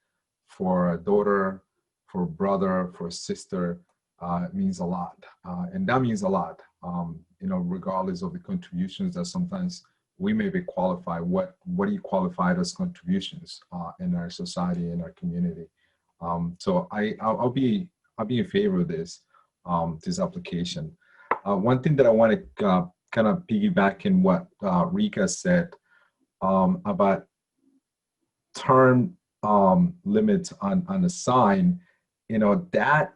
for a daughter, for a brother, for a sister, it means a lot, and that means a lot. Regardless of the contributions that sometimes we may be qualified. What do you qualify as contributions in our society, in our community? So I'll be in favor of this application. One thing that I want to kind of piggyback in what Rika said about term limits on the sign, that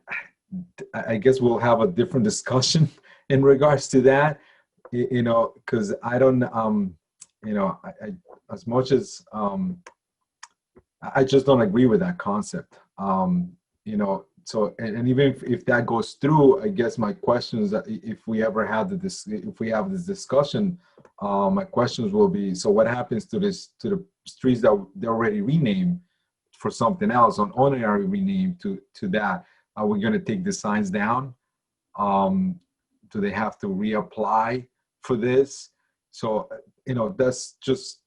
I guess we'll have a different discussion in regards to that, because I don't, I as much as I just don't agree with that concept, So, and even if that goes through, I guess my questions, if we ever have if we have this discussion, my questions will be: so what happens to the streets that they already renamed for something else, on honorary rename to that? Are we going to take the signs down? Do they have to reapply for this? So, that's just,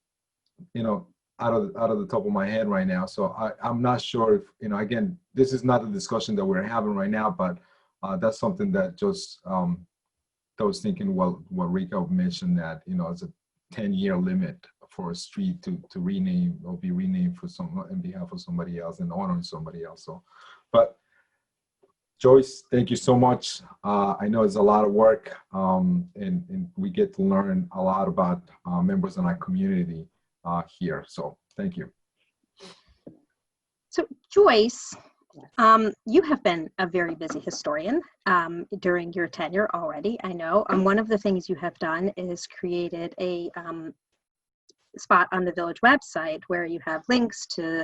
out of the top of my head right now. So I'm not sure if, again, this is not a discussion that we're having right now, but that's something that just, I was thinking, well, what Rika mentioned, that, it's a 10-year limit for a street to rename or be renamed for in behalf of somebody else and honoring somebody else. So, but Joyce, thank you so much. I know it's a lot of work, and we get to learn a lot about members in our community here. So thank you. So Joyce, you have been a very busy historian during your tenure already, I know. One of the things you have done is created a spot on the village website where you have links to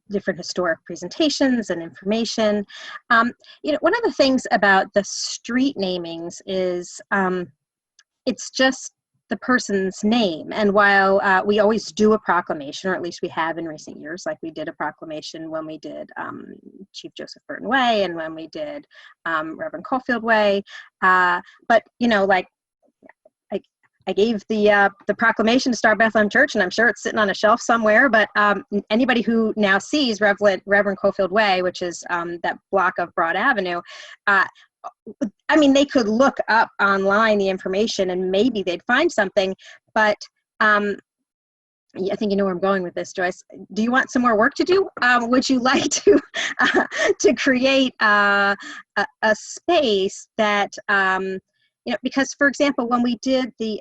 different historic presentations and information. One of the things about the street namings is it's just the person's name. And while we always do a proclamation, or at least we have in recent years, like we did a proclamation when we did Chief Joseph Burton Way and when we did Reverend Caulfield Way, but I gave the proclamation to Star Bethlehem Church, and I'm sure it's sitting on a shelf somewhere, but anybody who now sees Reverend Cofield Way, which is that block of Broad Avenue, I mean, they could look up online the information and maybe they'd find something, but I think you know where I'm going with this, Joyce. Do you want some more work to do? Would you like to create a space that, because, for example, when we did the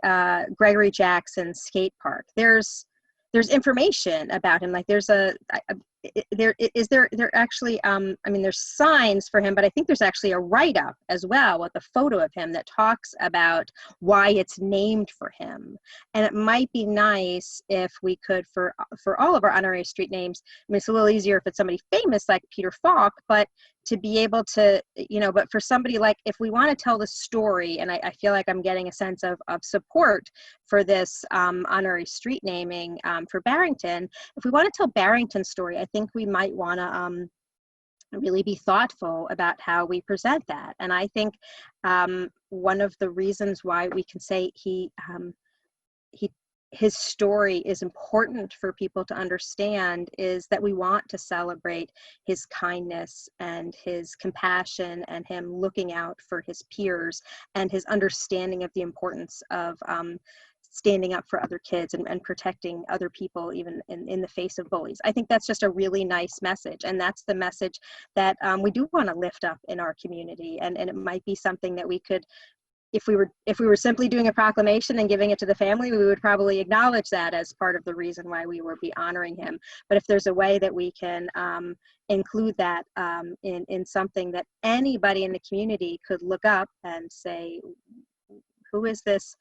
Gregory Jackson skate park, there's information about him. Like there's there actually, I mean, there's signs for him, but I think there's actually a write-up as well with a photo of him that talks about why it's named for him. And it might be nice if we could, for all of our honorary street names, I mean, it's a little easier if it's somebody famous like Peter Falk, but to be able to, but for somebody like, if we want to tell the story, and I feel like I'm getting a sense of support for this honorary street naming for Barrington, if we want to tell Barrington's story, I think we might want to really be thoughtful about how we present that. And I think one of the reasons why we can say his story is important for people to understand is that we want to celebrate his kindness and his compassion and him looking out for his peers and his understanding of the importance of standing up for other kids and protecting other people even in the face of bullies. I think that's just a really nice message, and that's the message that we do want to lift up in our community, and it might be something that we could, if we were simply doing a proclamation and giving it to the family, we would probably acknowledge that as part of the reason why we would be honoring him. But if there's a way that we can include that in something that anybody in the community could look up and say, who is this?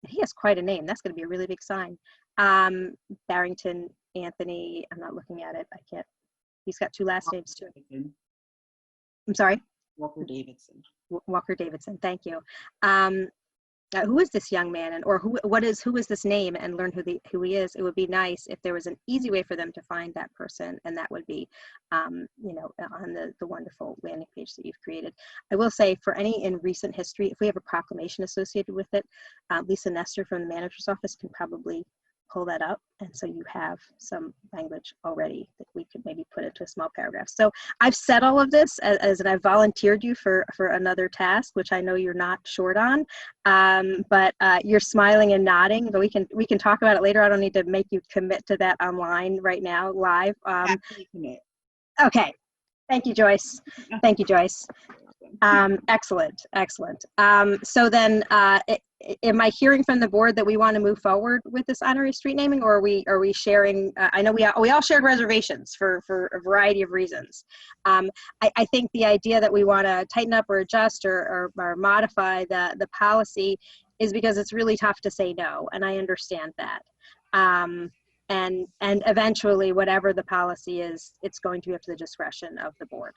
He has quite a name. That's going to be a really big sign. Barrington Anthony, I'm not looking at it. I can't. He's got two last names too. I'm sorry? Walker-Davidson. Walker-Davidson, thank you. Who is this young man, or who is this name, and learn who he is? It would be nice if there was an easy way for them to find that person, and that would be, on the wonderful landing page that you've created. I will say, for any in recent history, if we have a proclamation associated with it, Lisa Nestor from the manager's office can probably pull that up, and so you have some language already that we could maybe put into a small paragraph. So I've said all of this as and I've volunteered you for another task, which I know you're not short on, but you're smiling and nodding, but we can talk about it later. I don't need to make you commit to that online right now, live. Okay, thank you, Joyce. Thank you, Joyce. Excellent. So then, am I hearing from the board that we want to move forward with this honorary street naming, or are we sharing? I know we all shared reservations for a variety of reasons. I think the idea that we want to tighten up or adjust or modify the policy is because it's really tough to say no, and I understand that. And eventually, whatever the policy is, it's going to be up to the discretion of the board.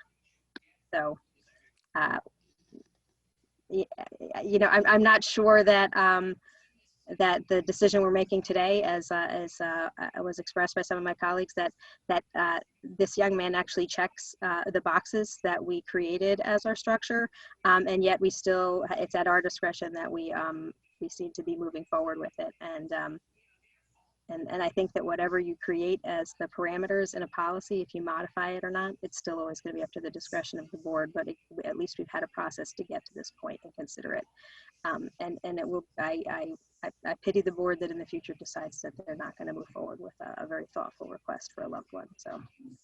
So. I'm not sure that that the decision we're making today, as was expressed by some of my colleagues, that this young man actually checks the boxes that we created as our structure, and yet it's at our discretion that we seem to be moving forward with it. And I think that whatever you create as the parameters in a policy, if you modify it or not, it's still always going to be up to the discretion of the board, but at least we've had a process to get to this point and consider it. And it will, I pity the board that in the future decides that they're not going to move forward with a very thoughtful request for a loved one. So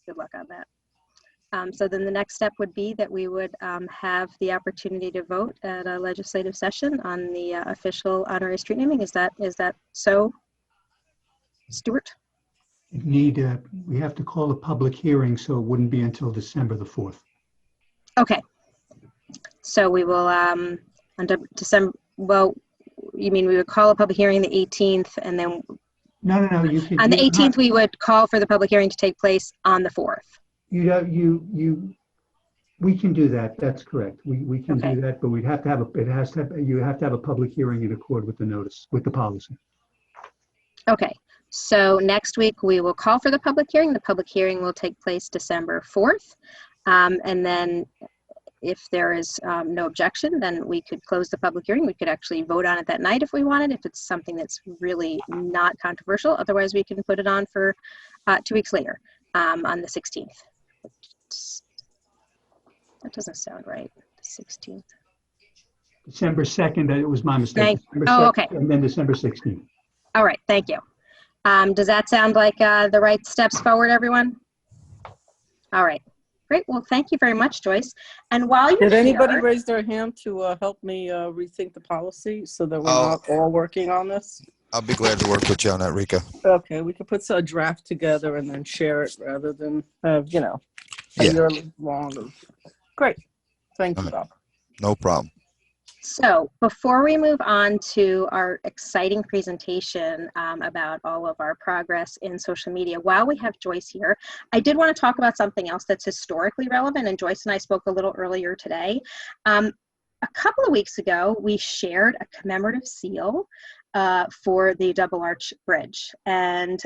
good luck on that. So then the next step would be that we would have the opportunity to vote at a legislative session on the official honorary street naming. Is that so? Stuart? We have to call a public hearing, so it wouldn't be until December the 4th. Okay. So we will, under December, well, you mean we would call a public hearing the 18th and then? No, you can. On the 18th, we would call for the public hearing to take place on the 4th. We can do that. That's correct. We can do that, but we'd have to have you have to have a public hearing in accord with the notice, with the policy. Okay. So next week we will call for the public hearing. The public hearing will take place December 4th. And then if there is no objection, then we could close the public hearing. We could actually vote on it that night if we wanted, if it's something that's really not controversial. Otherwise, we can put it on for 2 weeks later on the 16th. That doesn't sound right, the 16th. December 2nd, it was my mistake. December Oh, 2nd, okay. And then December 16th. All right, thank you. Does that sound like the right steps forward, everyone? All right, great. Well, thank you very much, Joyce. And while you're Did anybody here, raise their hand to help me rethink the policy so that we're not all working on this? I'll be glad to work with you on that, Rika. Okay, we could put a draft together and then share it rather than have, you know, a Yeah. year long of. Great. Thank you, All Bob. No problem. so before we move on to our exciting presentation about all of our progress in social media, while we have Joyce here, I did want to talk about something else that's historically relevant, and Joyce and I spoke a little earlier today. A couple of weeks ago, we shared a commemorative seal for the Double Arch Bridge, and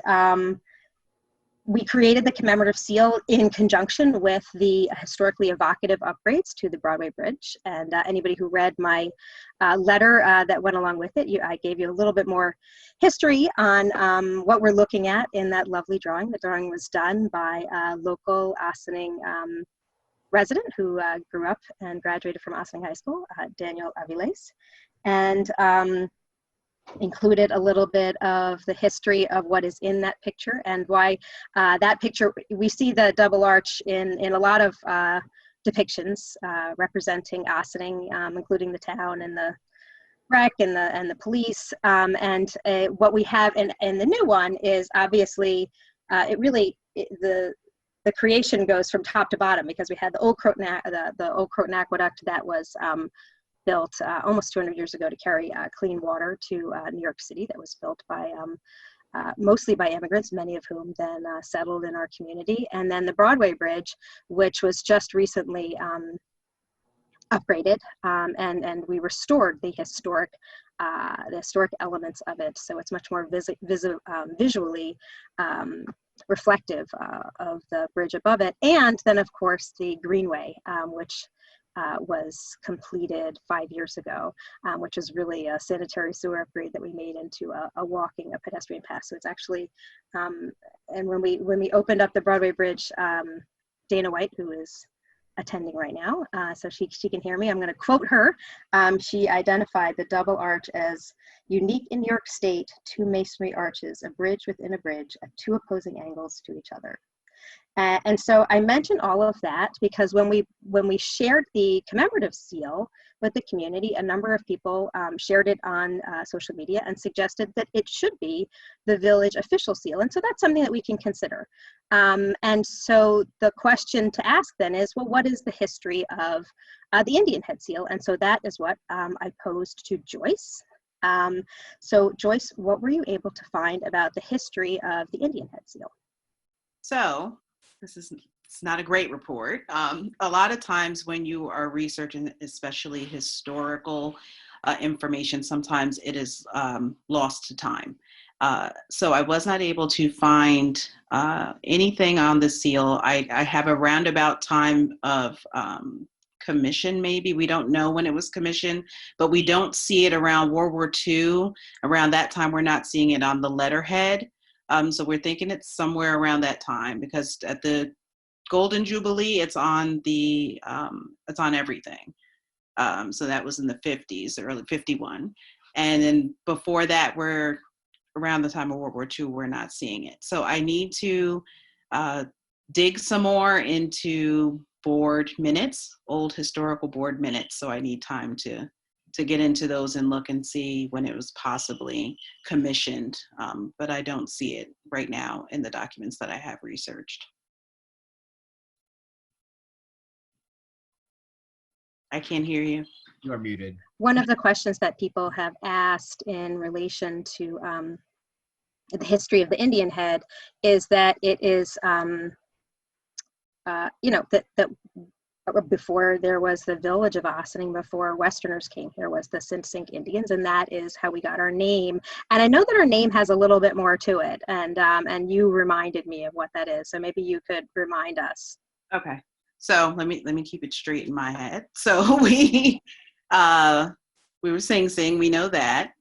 we created the commemorative seal in conjunction with the historically evocative upgrades to the Broadway Bridge. And anybody who read my letter that went along with it, I gave you a little bit more history on what we're looking at in that lovely drawing. The drawing was done by a local Ossining resident who grew up and graduated from Ossining High School, Daniel Aviles, and included a little bit of the history of what is in that picture and why that picture, we see the double arch in a lot of depictions representing Ossining, including the town and the wreck and the police. What we have in the new one is obviously the creation goes from top to bottom, because we had the old Croton Aqueduct that was built almost 200 years ago to carry clean water to New York City, that was built by mostly by immigrants, many of whom then settled in our community. And then the Broadway Bridge, which was just recently upgraded, and we restored the historic elements of it, so it's much more visually reflective of the bridge above it. And then, of course, the Greenway, which was completed 5 years ago, which is really a sanitary sewer upgrade that we made into a pedestrian path. So it's actually, and when we opened up the Broadway Bridge, Dana White, who is attending right now, so she can hear me, I'm going to quote her. She identified the double arch as unique in New York State, two masonry arches, a bridge within a bridge at two opposing angles to each other. And so I mentioned all of that because when we shared the commemorative seal with the community, a number of people shared it on social media and suggested that it should be the village official seal. And so that's something that we can consider. And so the question to ask then is, well, what is the history of the Indian head seal? And so that is what I posed to Joyce. So Joyce, what were you able to find about the history of the Indian head seal? So it's not a great report. A lot of times when you are researching, especially historical information, sometimes it is lost to time. So I was not able to find anything on the seal. I have a roundabout time of commission, maybe. We don't know when it was commissioned, but we don't see it around World War II. Around that time, we're not seeing it on the letterhead. So we're thinking it's somewhere around that time, because at the Golden Jubilee, it's on everything. So that was in the 50s, early 51. And then before that, we're around the time of World War II, we're not seeing it. So I need to dig some more into board minutes, old historical board minutes. So I need time to get into those and look and see when it was possibly commissioned. But I don't see it right now in the documents that I have researched. I can't hear you. You are muted. One of the questions that people have asked in relation to the history of the Indian head is that it is, that before there was the village of Ossining, before Westerners came here, was the Sinsink Indians, and that is how we got our name. And I know that our name has a little bit more to it, and you reminded me of what that is, so maybe you could remind us. Okay. So let me keep it straight in my head. So we were Sing Sing, we know that.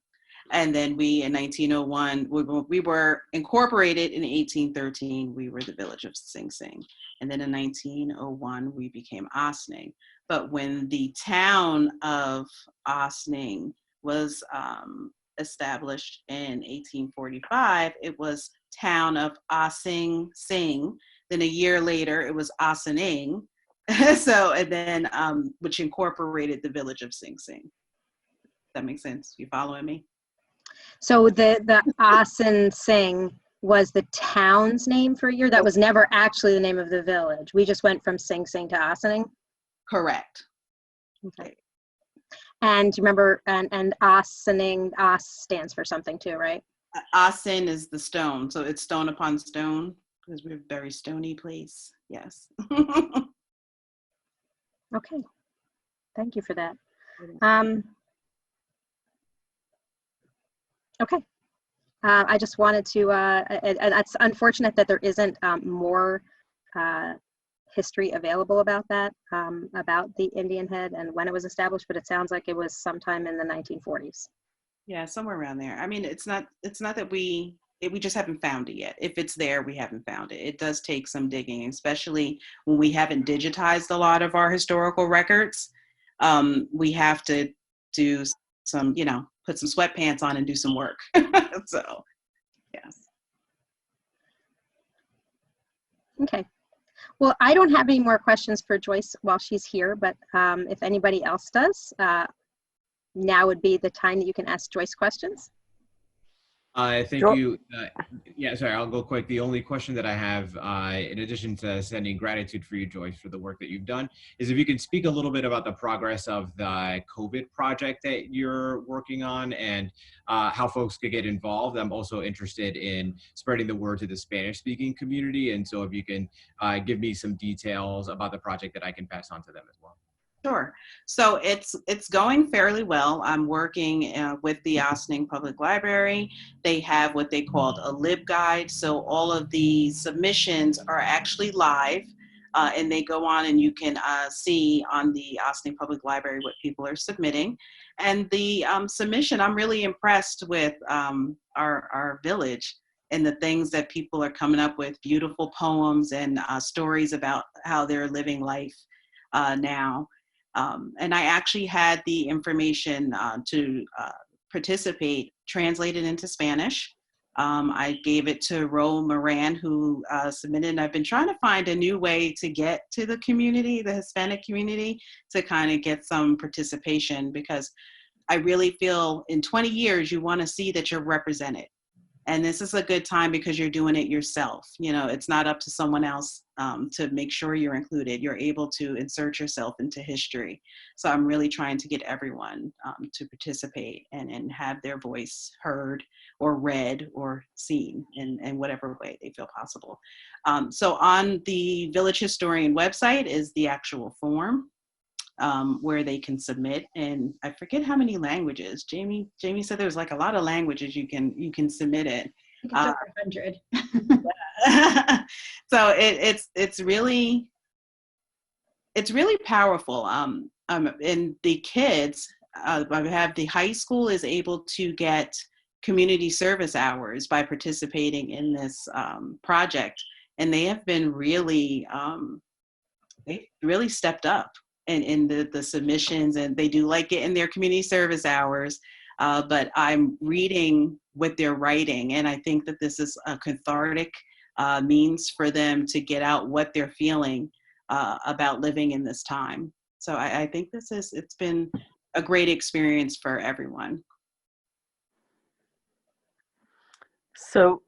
And then we, in 1901, we were incorporated in 1813. We were the village of Sing Sing. And then in 1901, we became Ossining. But when the town of Ossining was established in 1845, it was town of Ossing Sing. Then a year later, it was Ossining. So, and then, which incorporated the village of Sing Sing. That makes sense? You following me? So the Ossining was the town's name for a year? That was never actually the name of the village. We just went from Sing Sing to Ossining? Correct. Okay. And you remember, and Ossining, Os stands for something too, right? Ossin is the stone. So it's stone upon stone because we're a very stony place. Yes. Okay. Thank you for that. Okay. I just wanted to, and it's unfortunate that there isn't more history available about that, about the Indian Head and when it was established, but it sounds like it was sometime in the 1940s. Yeah, somewhere around there. I mean, it's not that we just haven't found it yet. If it's there, we haven't found it. It does take some digging, especially when we haven't digitized a lot of our historical records. We have to do some, put some sweatpants on and do some work. So, yes. Okay. Well, I don't have any more questions for Joyce while she's here, but if anybody else does, now would be the time that you can ask Joyce questions. Thank Sure. you. Yeah, sorry, I'll go quick. The only question that I have, in addition to sending gratitude for you, Joyce, for the work that you've done, is if you can speak a little bit about the progress of the COVID project that you're working on and how folks could get involved. I'm also interested in spreading the word to the Spanish-speaking community, and so if you can give me some details about the project that I can pass on to them as well. Sure. So it's going fairly well. I'm working with the Ossining Public Library. They have what they called a LibGuide. So all of the submissions are actually live, and they go on and you can see on the Ossining Public Library what people are submitting. And the submission, I'm really impressed with our village and the things that people are coming up with, beautiful poems and stories about how they're living life now. And I actually had the information to participate translated into Spanish. I gave it to Ro Moran, who submitted, and I've been trying to find a new way to get to the community, the Hispanic community, to kind of get some participation, because I really feel in 20 years, you want to see that you're represented. And this is a good time because you're doing it yourself. It's not up to someone else to make sure you're included. You're able to insert yourself into history. So I'm really trying to get everyone to participate and have their voice heard or read or seen in whatever way they feel possible. So on the Village Historian website is the actual form where they can submit, and I forget how many languages. Jamie said there was like a lot of languages you can submit it. I think it's over 100. So it's really powerful. And the kids, I have the high school is able to get community service hours by participating in this project, and they have been really stepped up in the submissions, and they do like it in their community service hours, but I'm reading what they're writing, and I think that this is a cathartic means for them to get out what they're feeling about living in this time. So I think it's been a great experience for everyone. So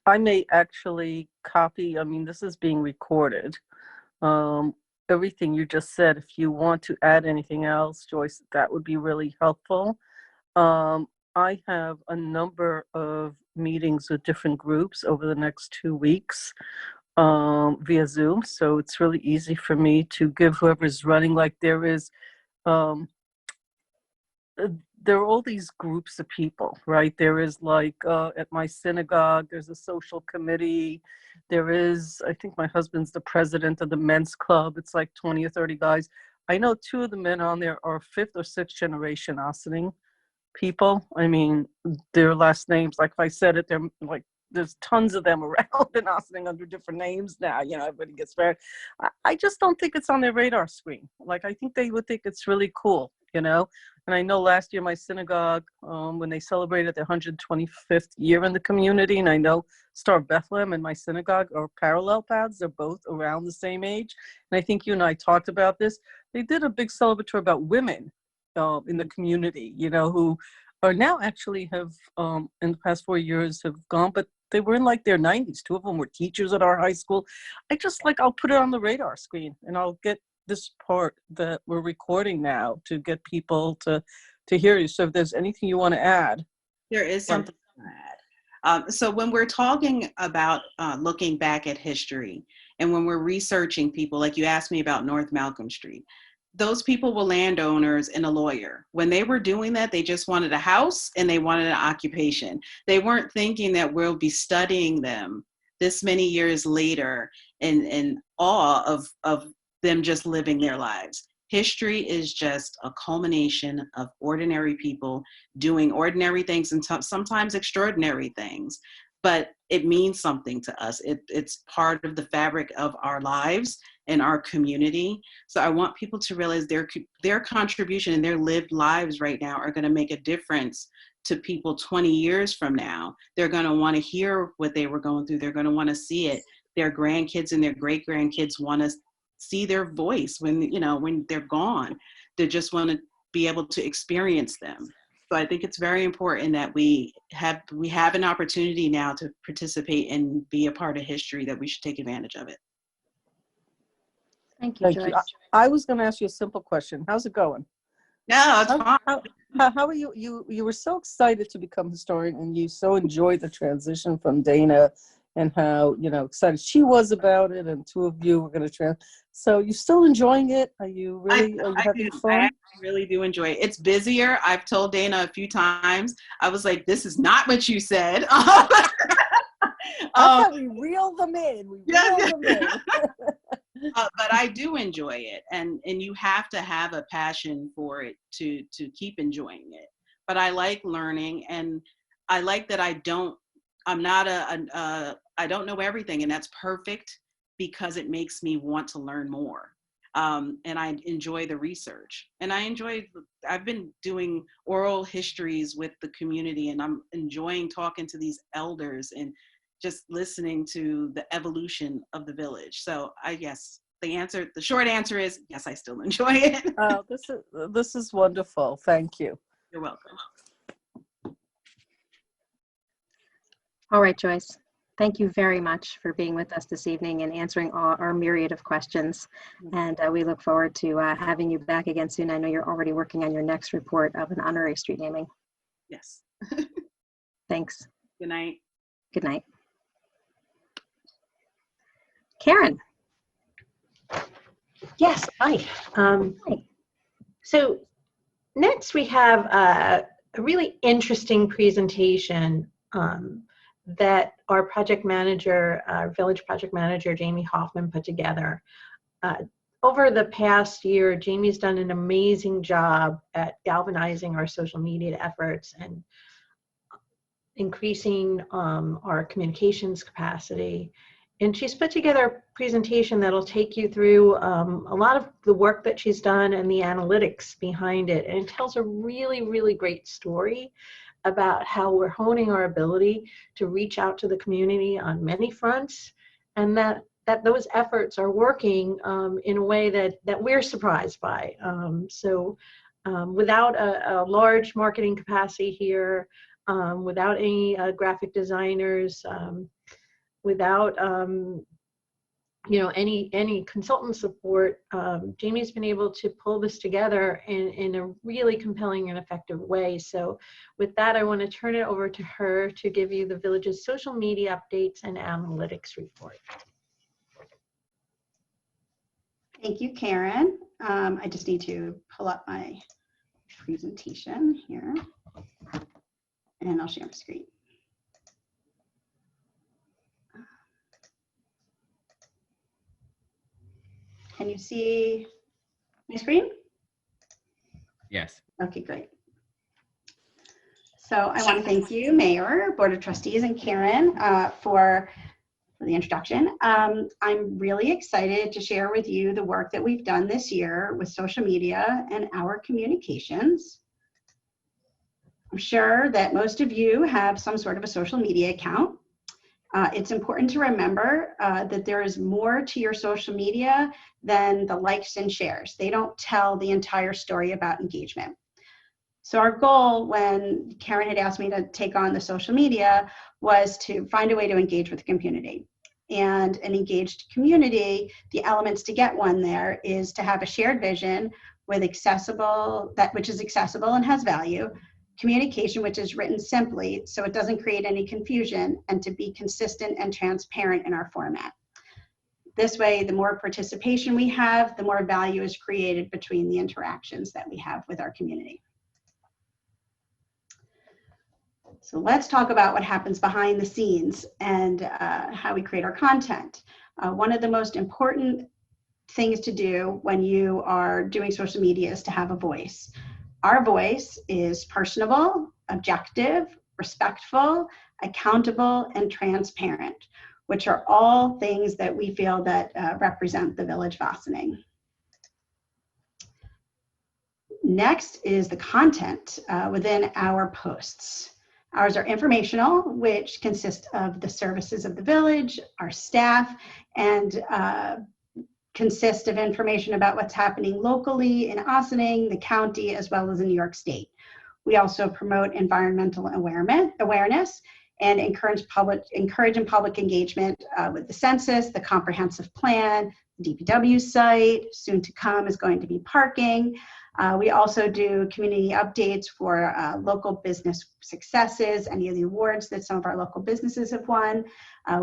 I may actually copy, this is being recorded. Everything you just said, if you want to add anything else, Joyce, that would be really helpful. I have a number of meetings with different groups over the next 2 weeks via Zoom, so it's really easy for me to give whoever's running, like there is there are all these groups of people, right? There is like at my synagogue, there's a social committee. There is, I think my husband's the president of the men's club. It's like 20 or 30 guys. I know 2 of the men on there are 5th or 6th generation Ossining people. I mean, their last names, like if I said it, they're like, there's tons of them around in Ossining under different names now. You know, everybody gets married. I just don't think it's on their radar screen. Like, I think they would think it's really cool, you know? And I know last year my synagogue, when they celebrated their 125th year in the community, and I know Star of Bethlehem and my synagogue are parallel paths. They're both around the same age. And I think you and I talked about this. They did a big celebratory about women in the community, you know, who are now actually have, in the past 4 years, have gone, but they were in like their 90s. 2 of them were teachers at our high school. I just like, I'll put it on the radar screen and I'll get this part that we're recording now to get people to hear you. So if there's anything you want to add. There is something to add. So when we're talking about looking back at history and when we're researching people, like you asked me about North Malcolm Street, those people were landowners and a lawyer. When they were doing that, they just wanted a house and they wanted an occupation. They weren't thinking that we'll be studying them this many years later in awe of them just living their lives. History is just a culmination of ordinary people doing ordinary things and sometimes extraordinary things, but it means something to us. It's part of the fabric of our lives and our community. So I want people to realize their contribution and their lived lives right now are going to make a difference to people 20 years from now. They're going to want to hear what they were going through. They're going to want to see it. Their grandkids and their great grandkids want to see their voice when they're gone. They just want to be able to experience them. So I think it's very important that we have an opportunity now to participate and be a part of history, that we should take advantage of it. Thank you, Joyce. I was going to ask you a simple question. How's it going? No, it's fine. How are you? You were so excited to become historian, and you so enjoyed the transition from Dana, and how excited she was about it, and 2 of you were going to So you still enjoying it? Are you really having fun? I really do enjoy it. It's busier. I've told Dana a few times. I was like, "This is not what you said." That's how we reel them in. Them in. But I do enjoy it, and you have to have a passion for it to keep enjoying it. But I like learning, and I like that I don't know everything, and that's perfect because it makes me want to learn more. And I enjoy the research, and I've been doing oral histories with the community, and I'm enjoying talking to these elders and just listening to the evolution of the village. So the short answer is yes, I still enjoy it. Oh, this is wonderful. Thank you. You're welcome. All right, Joyce. Thank you very much for being with us this evening and answering all our myriad of questions. And we look forward to having you back again soon. I know you're already working on your next report of an honorary street naming. Yes. Thanks. Good night. Good night. Karen. Yes, hi. Hi. So next we have a really interesting presentation that our village project manager, Jamie Hoffman, put together. Over the past year, Jamie's done an amazing job at galvanizing our social media efforts and increasing our communications capacity. And she's put together a presentation that'll take you through a lot of the work that she's done and the analytics behind it. And it tells a really, really great story about how we're honing our ability to reach out to the community on many fronts, and that those efforts are working in a way that we're surprised by. Without a large marketing capacity here, without any graphic designers, without any consultant support, Jamie's been able to pull this together in a really compelling and effective way. So with that, I want to turn it over to her to give you the village's social media updates and analytics report. Thank you, Karen. I just need to pull up my presentation here, and I'll share my screen. Can you see my screen? Yes. Okay, great. So I want to thank you, Mayor, Board of Trustees, and Karen for the introduction. I'm really excited to share with you the work that we've done this year with social media and our communications. I'm sure that most of you have some sort of a social media account. It's important to remember that there is more to your social media than the likes and shares. They don't tell the entire story about engagement. So our goal when Karen had asked me to take on the social media was to find a way to engage with the community. And an engaged community, the elements to get one there is to have a shared vision with which is accessible and has value, communication which is written simply so it doesn't create any confusion, and to be consistent and transparent in our format. This way, the more participation we have, the more value is created between the interactions that we have with our community. So let's talk about what happens behind the scenes and how we create our content. One of the most important things to do when you are doing social media is to have a voice. Our voice is personable, objective, respectful, accountable, and transparent, which are all things that we feel that represent the Village of Ossining. Next is the content within our posts. Ours are informational, which consist of the services of the village, our staff, and consist of information about what's happening locally in Ossining, the county, as well as in New York State. We also promote environmental awareness and encourage public engagement with the census, the comprehensive plan, the DPW site. Soon to come is going to be parking. We also do community updates for local business successes, any of the awards that some of our local businesses have won.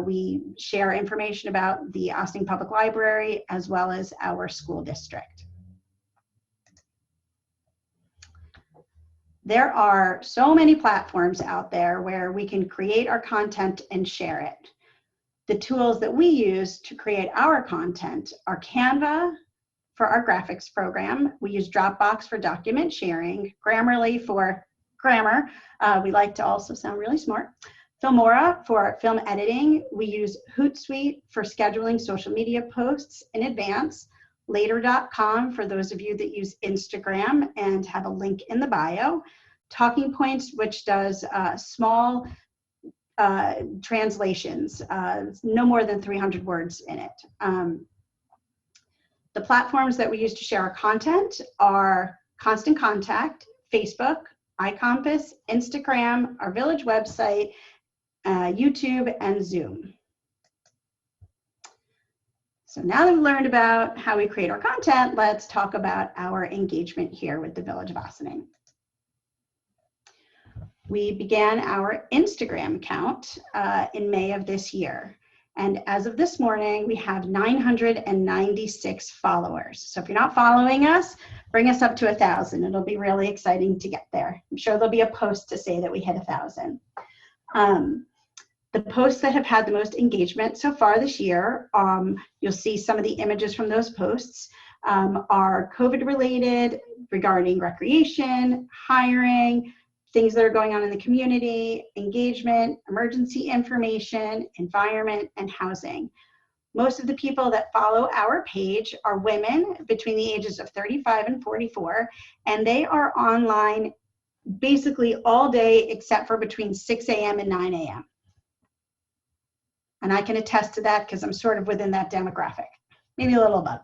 We share information about the Ossining Public Library as well as our school district. There are so many platforms out there where we can create our content and share it. The tools that we use to create our content are Canva for our graphics program. We use Dropbox for document sharing, Grammarly for grammar. We like to also sound really smart. Filmora for film editing. We use Hootsuite for scheduling social media posts in advance. Later.com for those of you that use Instagram and have a link in the bio. Talking Points, which does small translations, no more than 300 words in it. The platforms that we use to share our content are Constant Contact, Facebook, iCompass, Instagram, our village website, YouTube, and Zoom. So now that we've learned about how we create our content, let's talk about our engagement here with the Village of Ossining. We began our Instagram account in May of this year. And as of this morning, we have 996 followers. So if you're not following us, bring us up to 1,000. It'll be really exciting to get there. I'm sure there'll be a post to say that we hit 1,000. The posts that have had the most engagement so far this year, you'll see some of the images from those posts are COVID related, regarding recreation, hiring, things that are going on in the community, engagement, emergency information, environment, and housing. Most of the people that follow our page are women between the ages of 35 and 44, and they are online basically all day except for between 6 a.m. and 9 a.m. And I can attest to that because I'm sort of within that demographic, maybe a little above.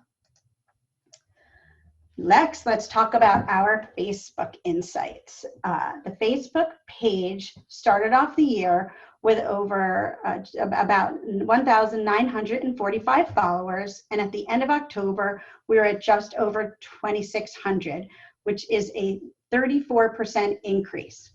Next, let's talk about our Facebook insights. The Facebook page started off the year with over about 1,945 followers, and at the end of October, we were at just over 2,600, which is a 34% increase.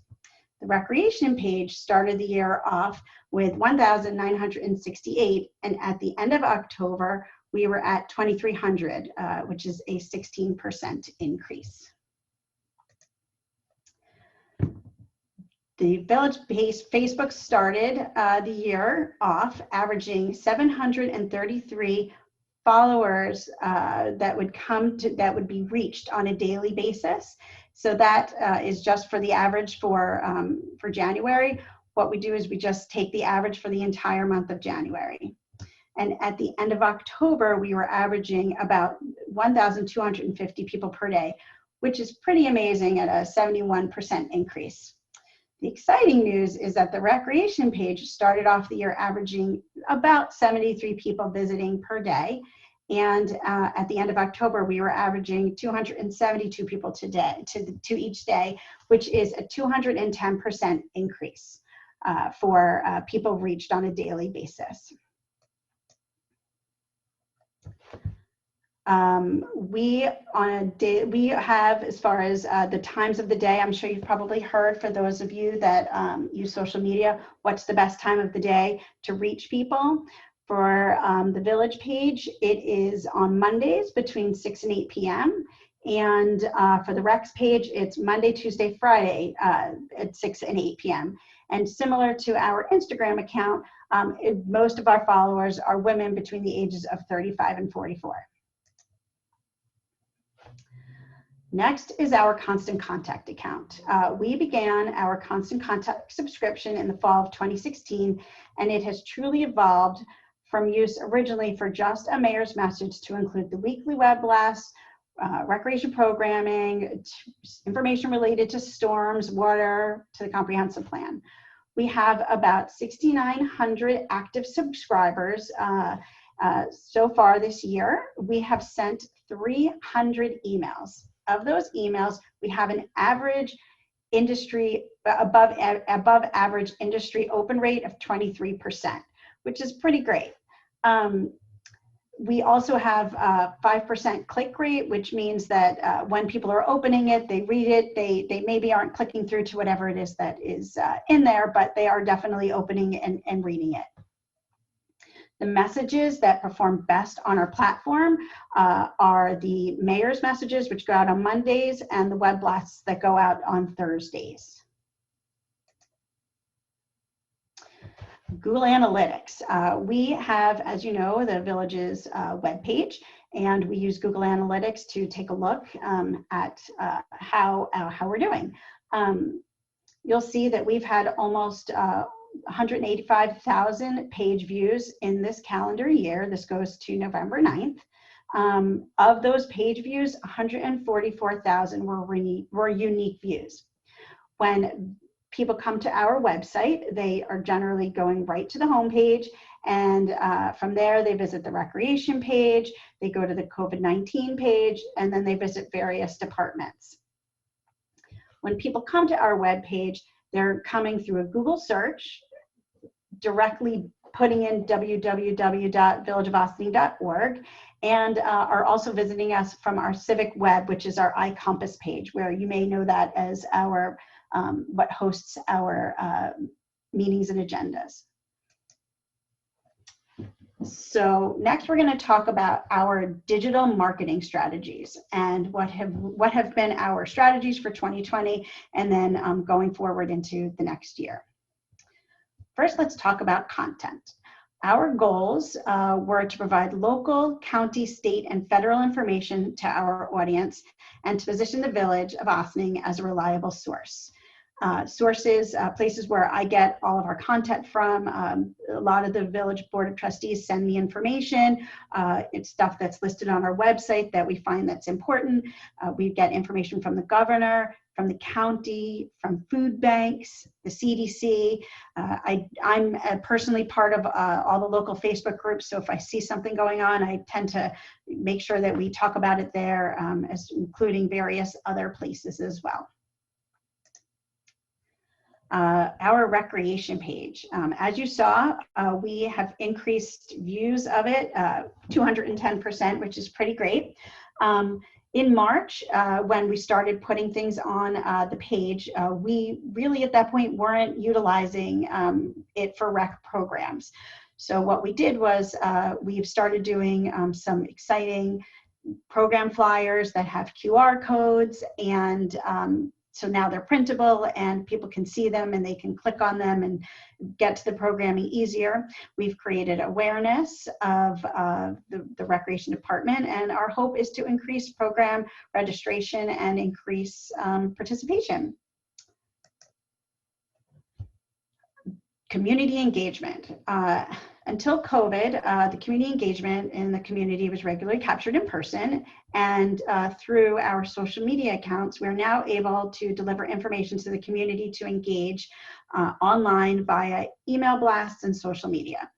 The recreation page started the year off with 1,968, and at the end of October, we were at 2,300, which is a 16% increase. The village-based Facebook started the year off averaging 733 followers that would be reached on a daily basis. So that is just for the average for January. What we do is we just take the average for the entire month of January. And at the end of October, we were averaging about 1,250 people per day, which is pretty amazing at a 71% increase. The exciting news is that the recreation page started off the year averaging about 73 people visiting per day. And at the end of October, we were averaging 272 people to each day, which is a 210% increase for people reached on a daily basis. We have, as far as the times of the day, I'm sure you've probably heard, for those of you that use social media, what's the best time of the day to reach people. For the village page, it is on Mondays between 6 and 8 p.m. And for the Rex page, it's Monday, Tuesday, Friday at 6 and 8 p.m. And similar to our Instagram account, most of our followers are women between the ages of 35 and 44. Next is our Constant Contact account. We began our Constant Contact subscription in the fall of 2016, and it has truly evolved from use originally for just a mayor's message to include the weekly web blasts, recreation programming, information related to storms, water, to the comprehensive plan. We have about 6,900 active subscribers so far this year. We have sent 300 emails. Of those emails, we have an average industry, above average industry open rate of 23%, which is pretty great. We also have a 5% click rate, which means that when people are opening it, they read it, they maybe aren't clicking through to whatever it is that is in there, but they are definitely opening and reading it. The messages that perform best on our platform are the mayor's messages, which go out on Mondays, and the web blasts that go out on Thursdays. Google Analytics. We have, as you know, the village's webpage, and we use Google Analytics to take a look at how we're doing. You'll see that we've had almost 185,000 page views in this calendar year. This goes to November 9th. Of those page views, 144,000 were unique views. When people come to our website, they are generally going right to the home page, and from there they visit the recreation page, they go to the COVID-19 page, and then they visit various departments. When people come to our web page, they're coming through a Google search, directly putting in www.villageofossining.org, and are also visiting us from our civic web, which is our iCompass page, where you may know that as our what hosts our meetings and agendas. So next we're going to talk about our digital marketing strategies and what have been our strategies for 2020, and then going forward into the next year. First, let's talk about content. Our goals were to provide local, county, state, and federal information to our audience, and to position the village of Ossining as a reliable source. Sources, places where I get all of our content from. A lot of the village board of trustees send me information. It's stuff that's listed on our website that we find that's important. We get information from the governor, from the county, from food banks, the CDC. I'm personally part of all the local Facebook groups, so if I see something going on, I tend to make sure that we talk about it there, including various other places as well. Our recreation page. As you saw, we have increased views of it 210%, which is pretty great. In March, when we started putting things on the page, we really at that point weren't utilizing it for rec programs. So what we did was we've started doing some exciting program flyers that have QR codes and so now they're printable and people can see them and they can click on them and get to the programming easier. We've created awareness of the Recreation Department, and our hope is to increase program registration and increase participation. Community engagement. Until COVID, the community engagement in the community was regularly captured in person, and through our social media accounts, we're now able to deliver information to the community to engage online via email blasts and social media,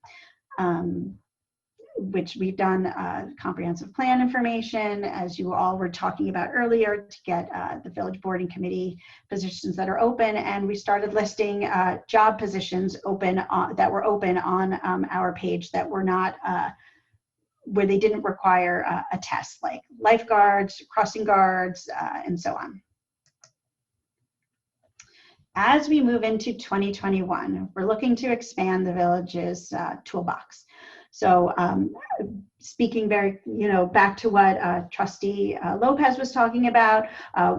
which we've done comprehensive plan information, as you all were talking about earlier, to get the village board and committee positions that are open. And we started listing job positions open that were open on our page that were not, where they didn't require a test, like lifeguards, crossing guards, and so on. As we move into 2021, we're looking to expand the village's toolbox. So speaking very, back to what Trustee Lopez was talking about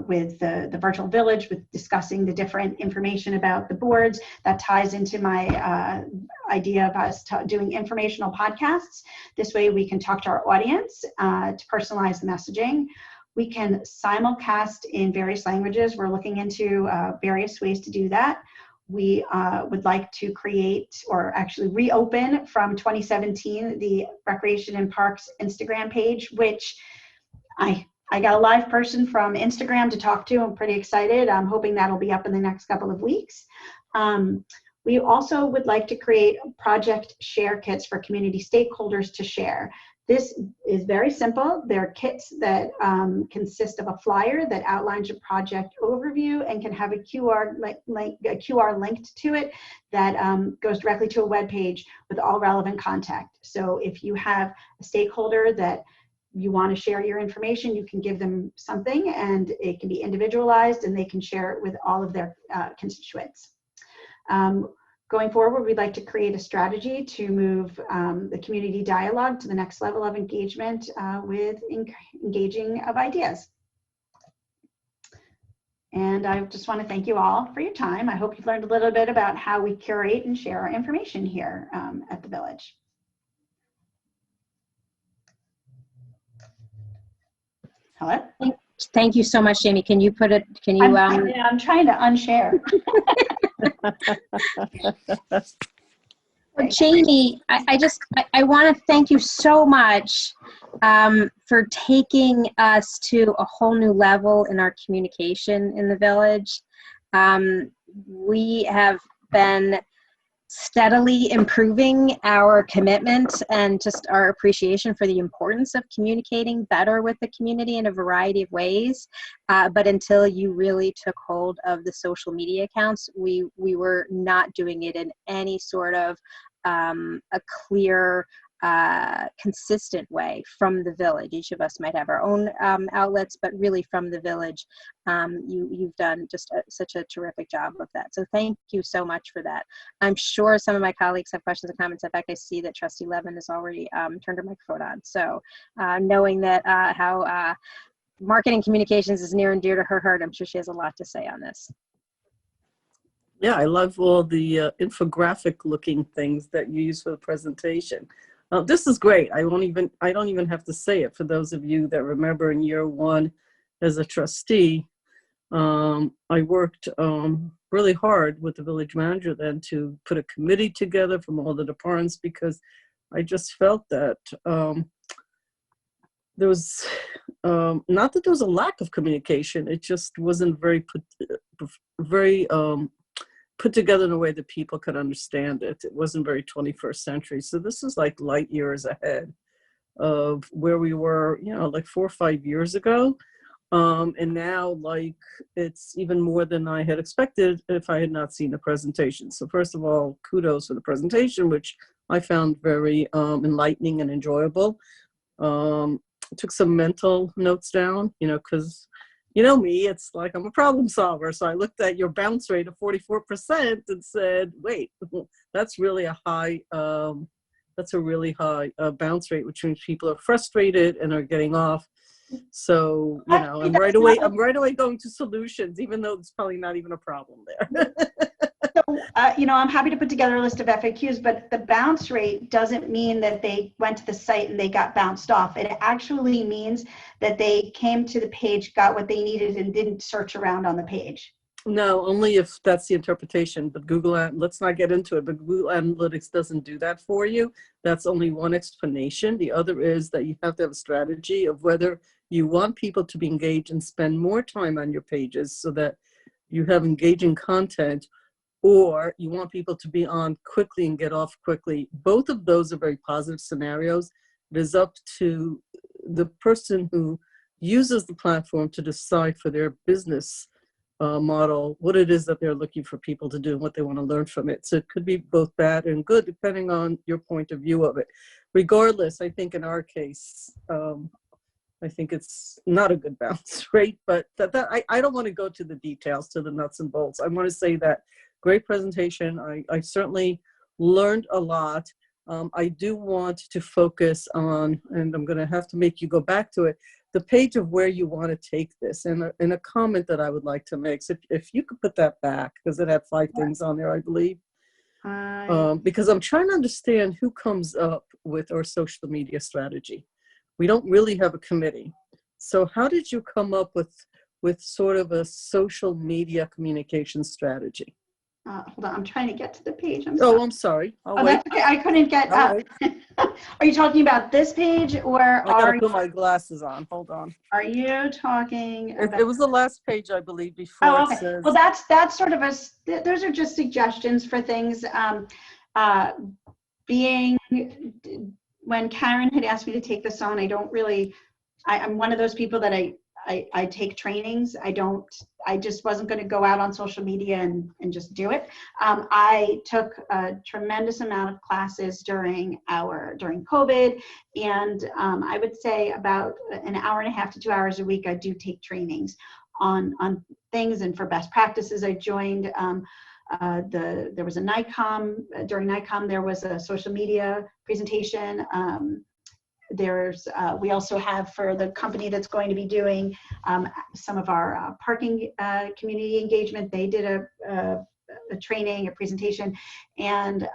with the virtual village, with discussing the different information about the boards, that ties into my idea of us doing informational podcasts. This way we can talk to our audience to personalize the messaging. We can simulcast in various languages. We're looking into various ways to do that. We would like to create, or actually reopen from 2017, the Recreation and Parks Instagram page, which I got a live person from Instagram to talk to. I'm pretty excited. I'm hoping that'll be up in the next couple of weeks. We also would like to create project share kits for community stakeholders to share. This is very simple. They're kits that consist of a flyer that outlines your project overview and can have a QR linked to it that goes directly to a web page with all relevant contact. So if you have a stakeholder that you want to share your information, you can give them something and it can be individualized and they can share it with all of their constituents. Going forward, we'd like to create a strategy to move the community dialogue to the next level of engagement with engaging of ideas. And I just want to thank you all for your time. I hope you've learned a little bit about how we curate and share our information here at the village. Hello? Thank you so much, Jamie. Can you put it, can you? I'm trying to unshare. Well, Jamie, I want to thank you so much for taking us to a whole new level in our communication in the village. We have been steadily improving our commitment and just our appreciation for the importance of communicating better with the community in a variety of ways. But until you really took hold of the social media accounts, we were not doing it in any sort of a clear, consistent way from the village. Each of us might have our own outlets, but really from the village, you've done just such a terrific job of that. So thank you so much for that. I'm sure some of my colleagues have questions and comments. In fact, I see that Trustee Levin has already turned her microphone on. So knowing that how marketing communications is near and dear to her heart, I'm sure she has a lot to say on this. Yeah, I love all the infographic looking things that you use for the presentation. This is great. I don't even have to say it. For those of you that remember, in year one as a trustee, I worked really hard with the village manager then to put a committee together from all the departments, because I just felt that there was, not that there was a lack of communication, it just wasn't very put together in a way that people could understand it. It wasn't very 21st century. So this is like light years ahead of where we were, like 4 or 5 years ago. And now, like, it's even more than I had expected if I had not seen the presentation. So first of all, kudos for the presentation, which I found very enlightening and enjoyable. Took some mental notes down, because me, it's like I'm a problem solver. So I looked at your bounce rate of 44% and said, wait, that's really a high, bounce rate, which means people are frustrated and are getting off. So, you know, I'm right away going to solutions, even though it's probably not even a problem there. So, you know, I'm happy to put together a list of FAQs, but the bounce rate doesn't mean that they went to the site and they got bounced off. It actually means that they came to the page, got what they needed, and didn't search around on the page. No, only if that's the interpretation, but let's not get into it, but Google Analytics doesn't do that for you. That's only one explanation. The other is that you have to have a strategy of whether you want people to be engaged and spend more time on your pages so that you have engaging content, or you want people to be on quickly and get off quickly. Both of those are very positive scenarios. It is up to the person who uses the platform to decide for their business model what it is that they're looking for people to do and what they want to learn from it. So it could be both bad and good depending on your point of view of it. Regardless, I think in our case, I think it's not a good bounce rate, but I don't want to go to the details, to the nuts and bolts. I want to say that great presentation. I certainly learned a lot. I do want to focus on, and I'm going to have to make you go back to it, the page of where you want to take this, and a comment that I would like to make. So if you could put that back, because it had 5 things on there, I believe. Because I'm trying to understand who comes up with our social media strategy. We don't really have a committee. So how did you come up with sort of a social media communication strategy? Hold on, I'm trying to get to the page. I'm sorry. That's okay. I couldn't get up. Are you talking about this page, or I gotta put my glasses on. Hold on. Are you talking about? It was the last page, I believe, before. Oh, okay. It says, well, that's sort of those are just suggestions for things. When Karen had asked me to take this on, I'm one of those people that I take trainings. I just wasn't going to go out on social media and just do it. I took a tremendous amount of classes during COVID, and I would say about an hour and a half to 2 hours a week, I do take trainings on things. And for best practices, I joined there was a NICOM. During NICOM, there was a social media presentation. We also have, for the company that's going to be doing some of our parking community engagement, they did a training, a presentation, and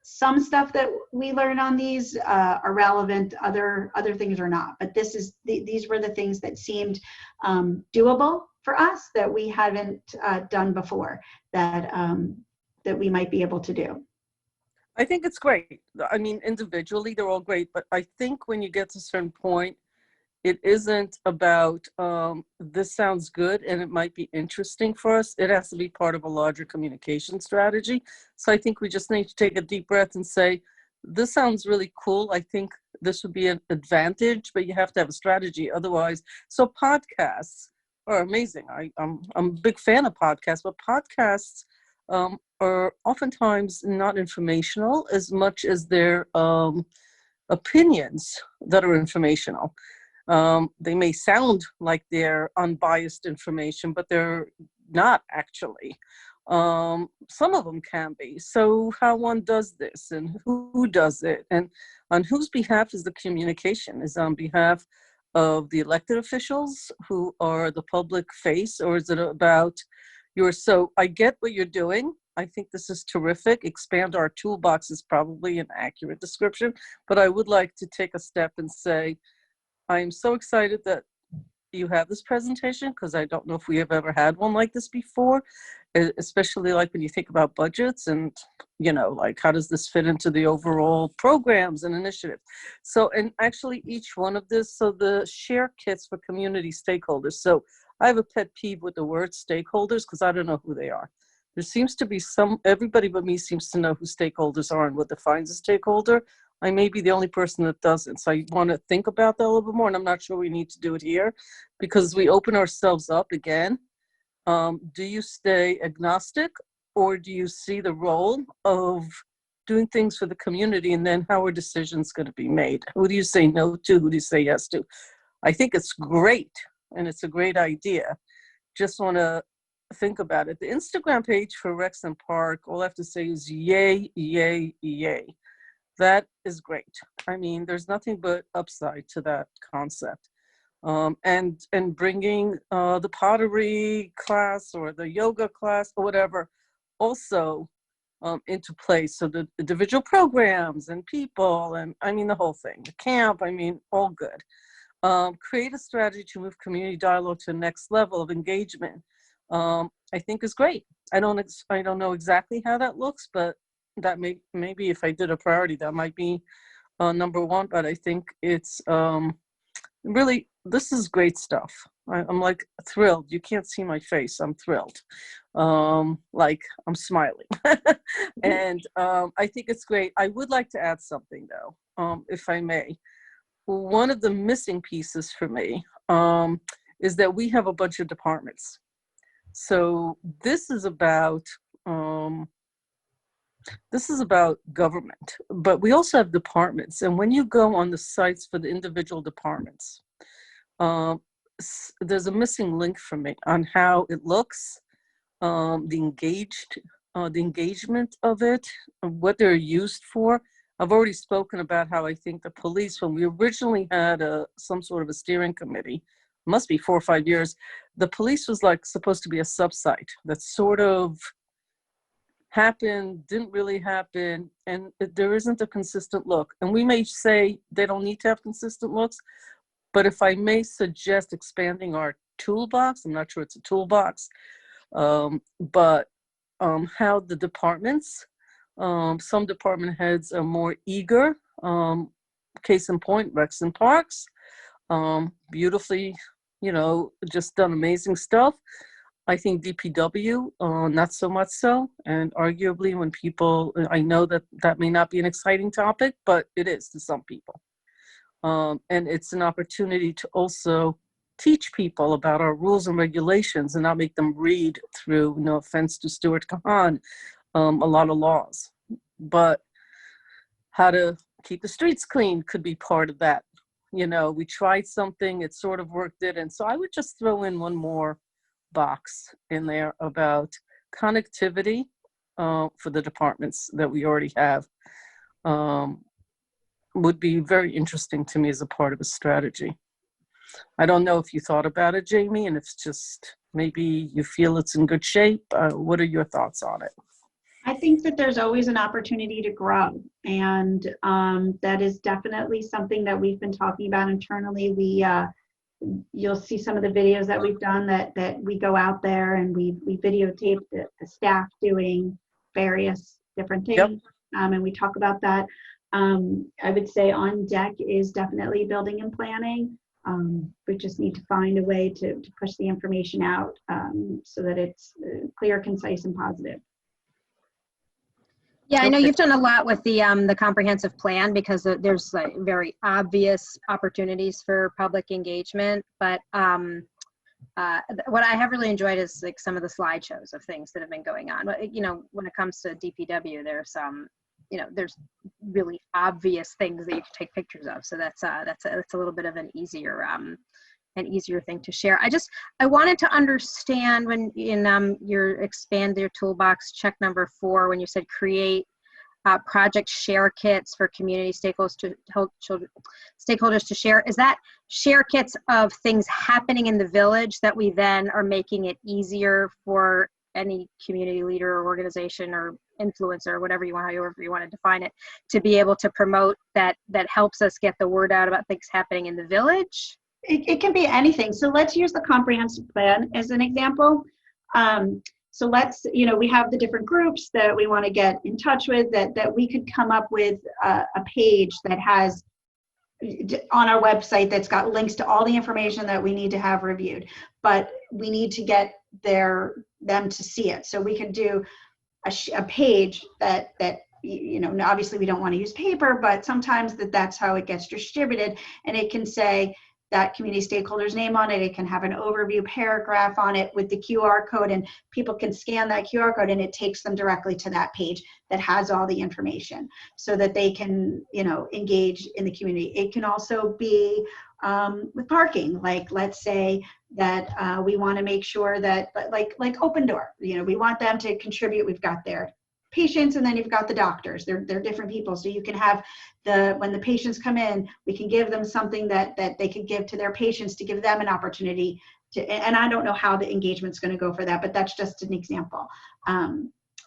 some stuff that we learn on these are relevant, other things are not. But these were the things that seemed doable for us, that we haven't done before, that we might be able to do. I think it's great. I mean, individually, they're all great, but I think when you get to a certain point, it isn't about, this sounds good and it might be interesting for us. It has to be part of a larger communication strategy. So I think we just need to take a deep breath and say, this sounds really cool. I think this would be an advantage, but you have to have a strategy. Otherwise, so podcasts are amazing. I'm a big fan of podcasts, but podcasts are oftentimes not informational as much as their opinions that are informational. They may sound like they're unbiased information, but they're not actually. Some of them can be. So how one does this and who does it and on whose behalf is the communication? Is on behalf of the elected officials who are the public face, or is it about so I get what you're doing. I think this is terrific. Expand our toolbox is probably an accurate description, but I would like to take a step and say, I'm so excited that you have this presentation, because I don't know if we have ever had one like this before, especially like when you think about budgets and, like how does this fit into the overall programs and initiatives. So, and actually each one of this, so the share kits for community stakeholders. So I have a pet peeve with the word stakeholders because I don't know who they are. There seems to be everybody but me seems to know who stakeholders are and what defines a stakeholder. I may be the only person that doesn't. So I want to think about that a little bit more. And I'm not sure we need to do it here because we open ourselves up again. Do you stay agnostic, or do you see the role of doing things for the community, and then how are decisions going to be made? Who do you say no to? Who do you say yes to? I think it's great, and it's a great idea. Just want to think about it. The Instagram page for Rex and Park, all I have to say is yay, yay, yay. That is great. I mean, there's nothing but upside to that concept. and bringing the pottery class or the yoga class or whatever also into place. So the individual programs and people, and I mean the whole thing, the camp, I mean, all good. Create a strategy to move community dialogue to the next level of engagement, I think is great. I don't know exactly how that looks, but that maybe if I did a priority, that might be number one. But I think it's really, this is great stuff. I'm like thrilled. You can't see my face. I'm thrilled. Like I'm smiling. And I think it's great. I would like to add something though, if I may. One of the missing pieces for me is that we have a bunch of departments. So this is about government, but we also have departments. And when you go on the sites for the individual departments, there's a missing link for me on how it looks, the engagement of it, what they're used for. I've already spoken about how I think the police, when we originally had some sort of a steering committee, must be 4 or 5 years, the police was like supposed to be a sub-site that sort of happened, didn't really happen, and there isn't a consistent look. And we may say they don't need to have consistent looks, but if I may suggest expanding our toolbox, I'm not sure it's a toolbox, but how the departments, some department heads are more eager. Case in point, Recs and Parks, beautifully, just done amazing stuff. I think DPW, not so much so. And arguably when people, I know that may not be an exciting topic, but it is to some people. And it's an opportunity to also teach people about our rules and regulations and not make them read through, no offense to Stuart Kahan, a lot of laws. But how to keep the streets clean could be part of that. We tried something, it sort of worked it. And so I would just throw in one more box in there about connectivity for the departments that we already have. Would be very interesting to me as a part of a strategy. I don't know if you thought about it, Jamie, and if it's just maybe you feel it's in good shape. What are your thoughts on it? I think that there's always an opportunity to grow, and that is definitely something that we've been talking about internally. You'll see some of the videos that we've done that we go out there and we videotape the staff doing various different things. Yep. And we talk about that. I would say on deck is definitely building and planning. We just need to find a way to push the information out so that it's clear, concise, and positive. Yeah, I know you've done a lot with the comprehensive plan because there's like very obvious opportunities for public engagement. But what I have really enjoyed is like some of the slideshows of things that have been going on. When it comes to DPW, there's there's really obvious things that you can take pictures of. So that's a little bit of an easier thing to share. I wanted to understand when in your expand your toolbox check number 4, when you said create project share kits for community stakeholders to share. Is that share kits of things happening in the village that we then are making it easier for any community leader or organization or influencer or whatever however you want to define it, to be able to promote that helps us get the word out about things happening in the village? It can be anything. So let's use the comprehensive plan as an example. So let's, we have the different groups that we want to get in touch with, that we could come up with a page that has on our website that's got links to all the information that we need to have reviewed, but we need to get them to see it. So we could do a page that obviously we don't want to use paper, but sometimes that's how it gets distributed, and it can say that community stakeholder's name on it. It can have an overview paragraph on it with the QR code, and people can scan that QR code and it takes them directly to that page that has all the information so that they can, engage in the community. It can also be with parking, like let's say that we want to make sure that like Open Door, we want them to contribute. We've got their patients, and then you've got the doctors. They're different people. So you can have when the patients come in, we can give them something that they could give to their patients to give them an opportunity to, and I don't know how the engagement's going to go for that, but that's just an example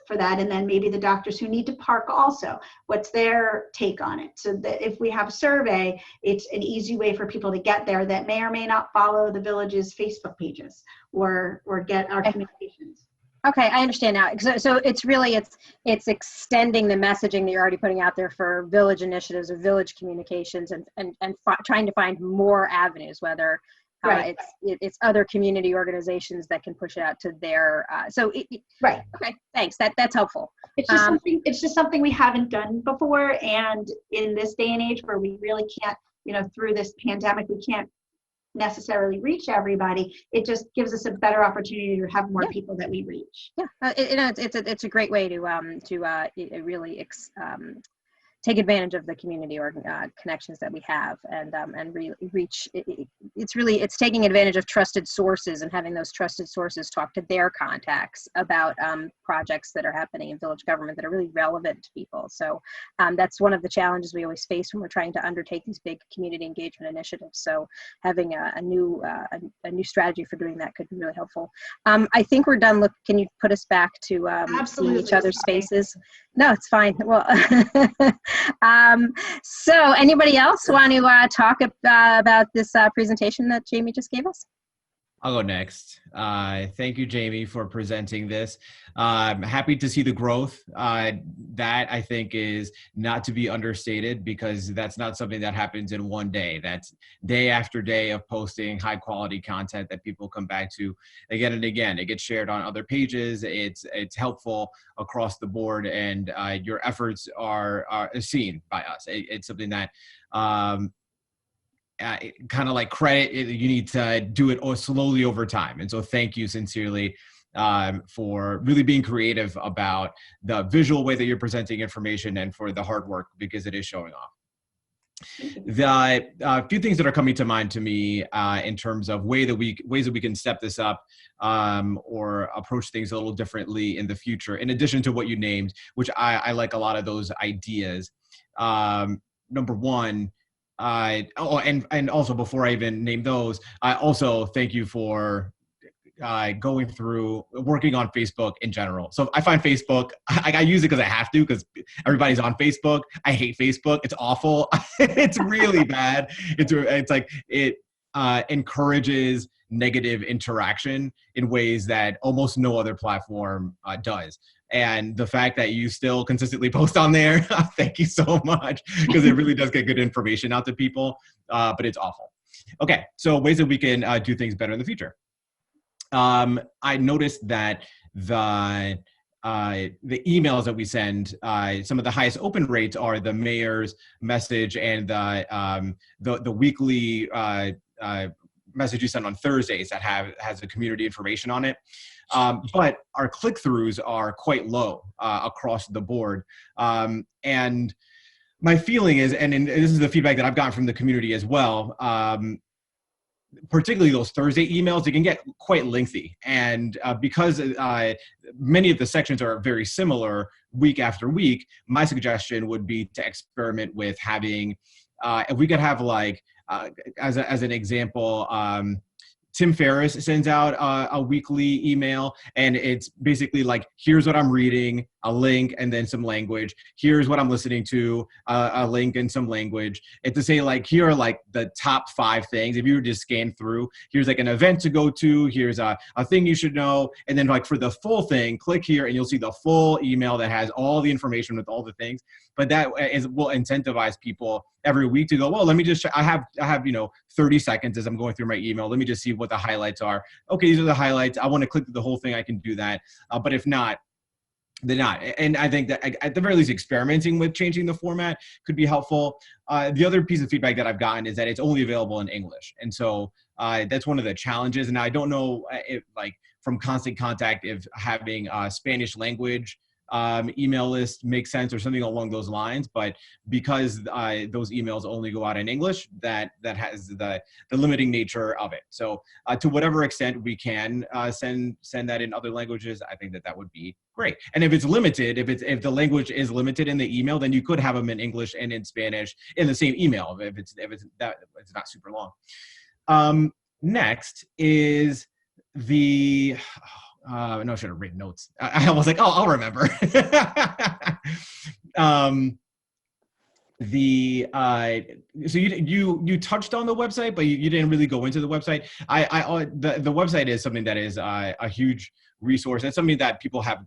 for that. And then maybe the doctors who need to park also, what's their take on it? So that if we have a survey, it's an easy way for people to get there that may or may not follow the village's Facebook pages or get our communications. Okay, I understand now. So it's really, it's extending the messaging that you're already putting out there for village initiatives or village communications, and trying to find more avenues, whether Right. It's other community organizations that can push it out to their, Right. Okay, thanks. That's helpful. It's just something we haven't done before. And in this day and age where we really can't, through this pandemic, we can't necessarily reach everybody. It just gives us a better opportunity to have more people that we reach. Yeah, it's a great way to really take advantage of the community or connections that we have, and really reach. It's taking advantage of trusted sources and having those trusted sources talk to their contacts about projects that are happening in village government that are really relevant to people. So that's one of the challenges we always face when we're trying to undertake these big community engagement initiatives. So having a new strategy for doing that could be really helpful. I think we're done. Look, can you put us back to seeing each other's faces? No, it's fine. Well. So anybody else want to talk about this presentation that Jamie just gave us? I'll go next. Thank you, Jamie, for presenting this. I'm happy to see the growth. That I think is not to be understated, because that's not something that happens in one day. That's day after day of posting high quality content that people come back to again and again. It gets shared on other pages. It's helpful across the board, and your efforts are seen by us. It's something that kind of like credit, you need to do it slowly over time. And so thank you sincerely for really being creative about the visual way that you're presenting information, and for the hard work, because it is showing off. The few things that are coming to mind to me in terms of ways that we can step this up or approach things a little differently in the future, in addition to what you named, which I like a lot of those ideas. Number one, and also before I even name those, I also thank you for working on Facebook in general. So I find Facebook, I use it because I have to, because everybody's on Facebook. I hate Facebook. It's awful. It's really bad. It's like it encourages negative interaction in ways that almost no other platform does. And the fact that you still consistently post on there, thank you so much, because it really does get good information out to people, but it's awful. Okay, so ways that we can do things better in the future. I noticed that the emails that we send, some of the highest open rates are the mayor's message and the weekly message you send on Thursdays that has the community information on it. But our click-throughs are quite low across the board. And my feeling is, and this is the feedback that I've gotten from the community as well, particularly those Thursday emails, they can get quite lengthy. And because many of the sections are very similar week after week, my suggestion would be to experiment with having, if we could have like, as an example, Tim Ferriss sends out a weekly email, and it's basically like, here's what I'm reading, a link, and then some language. Here's what I'm listening to, a link and some language. And to say like, here are like the top 5 things. If you were to scan through, here's like an event to go to, here's a thing you should know. And then like for the full thing, click here and you'll see the full email that has all the information with all the things. But that will incentivize people every week to go, well, let me just, I have 30 seconds as I'm going through my email. Let me just see what the highlights are. Okay, these are the highlights. I want to click through the whole thing. I can do that. But if not, then not. And I think that at the very least, experimenting with changing the format could be helpful. The other piece of feedback that I've gotten is that it's only available in English. And so that's one of the challenges. And I don't know if, like, from Constant Contact, if having Spanish language email list makes sense or something along those lines. But because those emails only go out in English, that has the limiting nature of it. So to whatever extent we can send that in other languages, I think that would be great. And if it's limited, if the language is limited in the email, then you could have them in English and in Spanish in the same email if it's not super long. Next is the no, I should have written notes. I was like, oh, I'll remember. So you touched on the website, but you didn't really go into the website. The website is something that is a huge resource. It's something that people have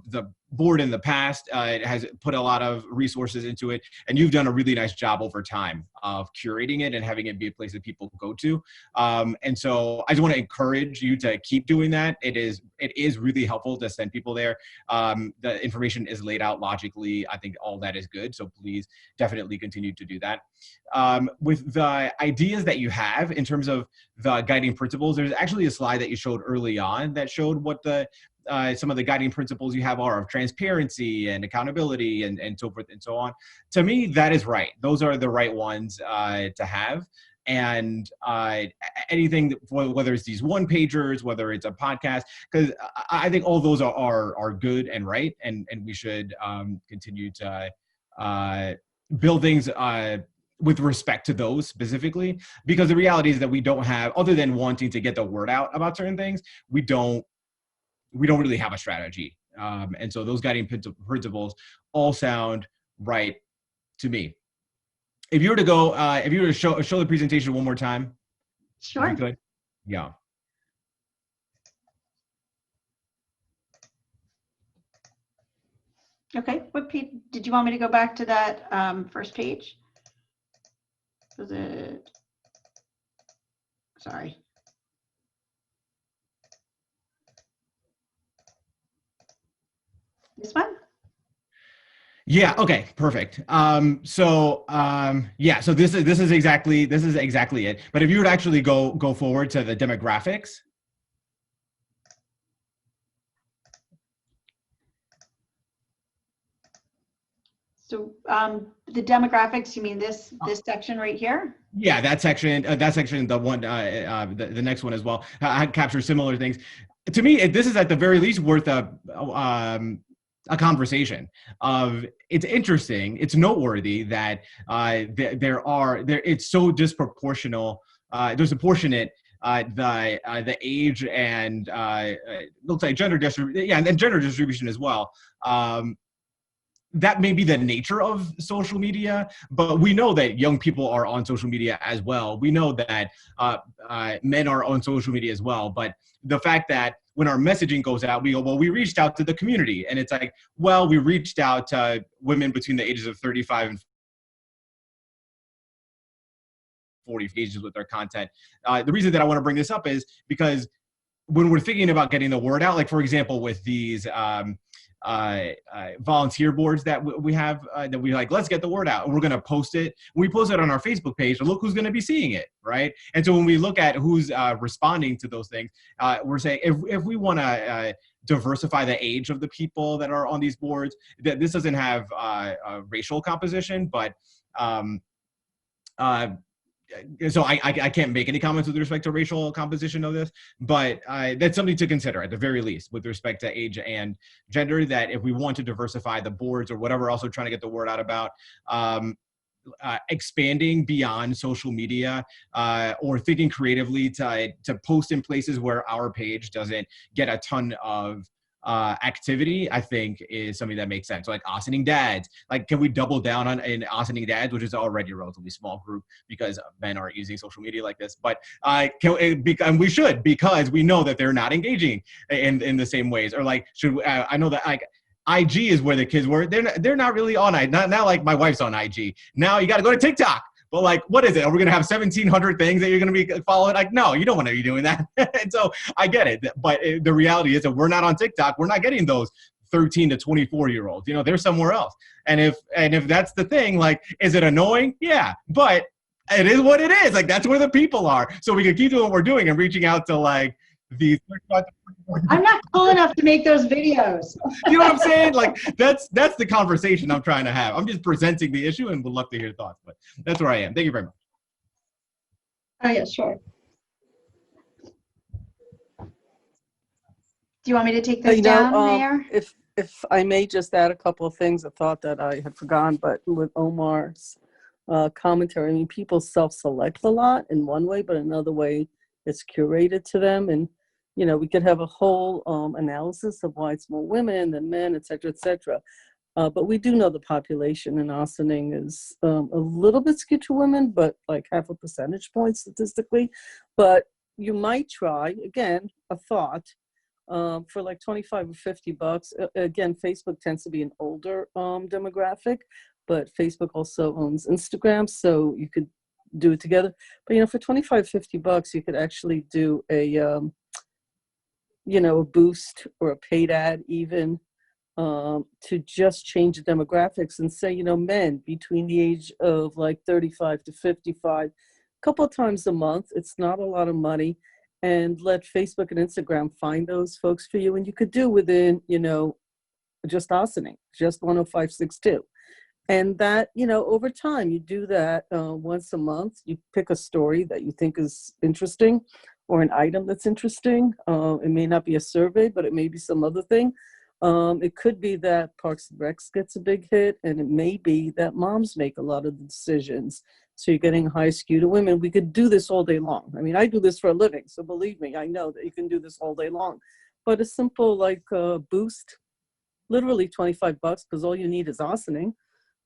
the board in the past has put a lot of resources into it, and you've done a really nice job over time of curating it and having it be a place that people go to. And so I just want to encourage you to keep doing that. It is really helpful to send people there. The information is laid out logically. I think all that is good. So please definitely continue to do that. With the ideas that you have in terms of the guiding principles, there's actually a slide that you showed early on that showed what some of the guiding principles you have are of transparency and accountability and so forth and so on. To me, that is right. Those are the right ones to have. And anything, whether it's these one-pagers, whether it's a podcast, because I think all those are good and right, and we should continue to build things with respect to those specifically, because the reality is that we don't have, other than wanting to get the word out about certain things, we don't really have a strategy. And so those guiding principles all sound right to me. If you were to go, if you were to show the presentation one more time. Sure. If you could. Yeah. Okay, what page, did you want me to go back to that first page? Was it, sorry. This one? Yeah. Okay. Perfect. Yeah. So this is exactly it. But if you would actually go forward to the demographics. So the demographics, you mean this section right here? Yeah, that section, the one, the next one as well, captures similar things. To me, this is at the very least worth a conversation. It's interesting, it's noteworthy that it's so disproportional, disproportionate. The age and looks like gender distribution, yeah, and then gender distribution as well. That may be the nature of social media, but we know that young people are on social media as well. We know that men are on social media as well. But the fact that when our messaging goes out, we go, well, we reached out to the community. And it's like, well, we reached out to women between the ages of 35 and 40 ages with their content. The reason that I want to bring this up is because when we're thinking about getting the word out, like for example, with these volunteer boards that we have, that we like, let's get the word out. We're going to post it. We post it on our Facebook page. Look who's going to be seeing it, right? And so when we look at who's responding to those things, we're saying if we want to diversify the age of the people that are on these boards, that this doesn't have a racial composition, but so I can't make any comments with respect to racial composition of this, but that's something to consider at the very least with respect to age and gender, that if we want to diversify the boards or whatever else we're trying to get the word out about, expanding beyond social media or thinking creatively to post in places where our page doesn't get a ton of activity, I think is something that makes sense. So like Ossining Dads, like can we double down on in Ossining Dads, which is already a relatively small group because men aren't using social media like this, but and we should, because we know that they're not engaging in the same ways. Or like, I know that like IG is where the kids were, they're not really on IG, not like my wife's on IG. Now you got to go to TikTok. But like, what is it? Are we going to have 1,700 things that you're going to be following? Like, no, you don't want to be doing that. And so I get it. But the reality is that we're not on TikTok. We're not getting those 13 to 24-year-olds. You know, they're somewhere else. And if that's the thing, like, is it annoying? Yeah. But it is what it is. Like, that's where the people are. So we can keep doing what we're doing and reaching out to like the I'm not cool enough to make those videos. you know what I'm saying? Like that's the conversation I'm trying to have. I'm just presenting the issue and would love to hear your thoughts, but that's where I am. Thank you very much. Oh yeah, sure. Do you want me to take this down, Mayor? If I may just add a couple of things, I thought that I had forgotten, but with Omar's commentary, I mean, people self-select a lot in one way, but another way it's curated to them. And, you know, we could have a whole analysis of why it's more women than men, et cetera, et cetera. But we do know the population in Ossining is a little bit skewed to women, but like half a percentage point statistically. But you might try, again, a thought, for like 25 or 50 bucks. Again, Facebook tends to be an older demographic, but Facebook also owns Instagram, so you could do it together. But, you know, for 25, 50 bucks, you could actually do a, you know, a boost or a paid ad even, to just change the demographics and say, you know, men between the age of like 35 to 55, a couple of times a month. It's not a lot of money. And let Facebook and Instagram find those folks for you. And you could do within, you know, just Ossining, just 10562. And that, you know, over time, you do that once a month. You pick a story that you think is interesting or an item that's interesting. It may not be a survey, but it may be some other thing. It could be that Parks and Recs gets a big hit, and it may be that moms make a lot of the decisions. So you're getting high skew to women. We could do this all day long. I mean, I do this for a living, so believe me, I know that you can do this all day long. But a simple like boost, literally 25 bucks, because all you need is Ossining,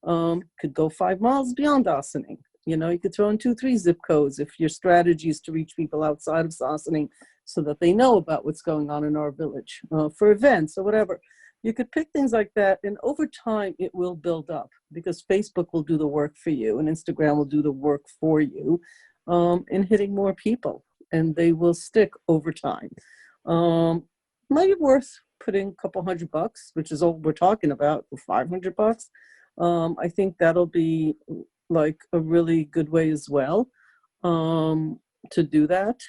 could go 5 miles beyond Ossining. You know, you could throw in 2-3 zip codes if your strategy is to reach people outside of Ossining so that they know about what's going on in our village for events or whatever. You could pick things like that, and over time it will build up because Facebook will do the work for you and Instagram will do the work for you in hitting more people, and they will stick over time. Might be worth putting a couple $100, which is all we're talking about, for $500. I think that'll be like a really good way as well to do that.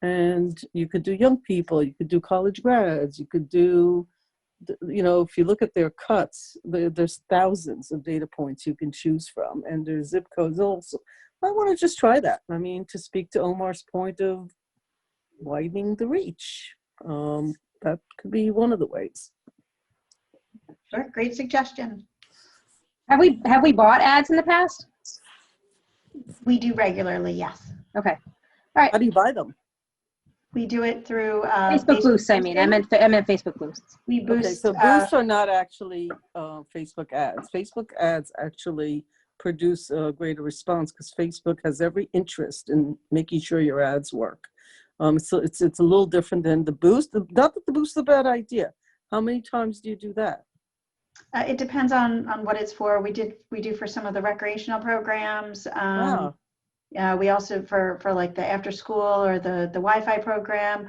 And you could do young people, you could do college grads, you could do, you know, if you look at their cuts, there's thousands of data points you can choose from, and there's zip codes also. I want to just try that. I mean, to speak to Omar's point of widening the reach, that could be one of the ways. Sure, great suggestion. Have we bought ads in the past? We do regularly, yes. Okay. All right. How do you buy them? We do it through Facebook boosts. I mean, I meant Facebook boosts. We boost. Okay, so boosts are not actually Facebook ads. Facebook ads actually produce a greater response because Facebook has every interest in making sure your ads work. So it's a little different than the boost. Not that the boost is a bad idea. How many times do you do that? It depends on what it's for. We do for some of the recreational programs. Wow. We also for like the after school or the Wi-Fi program,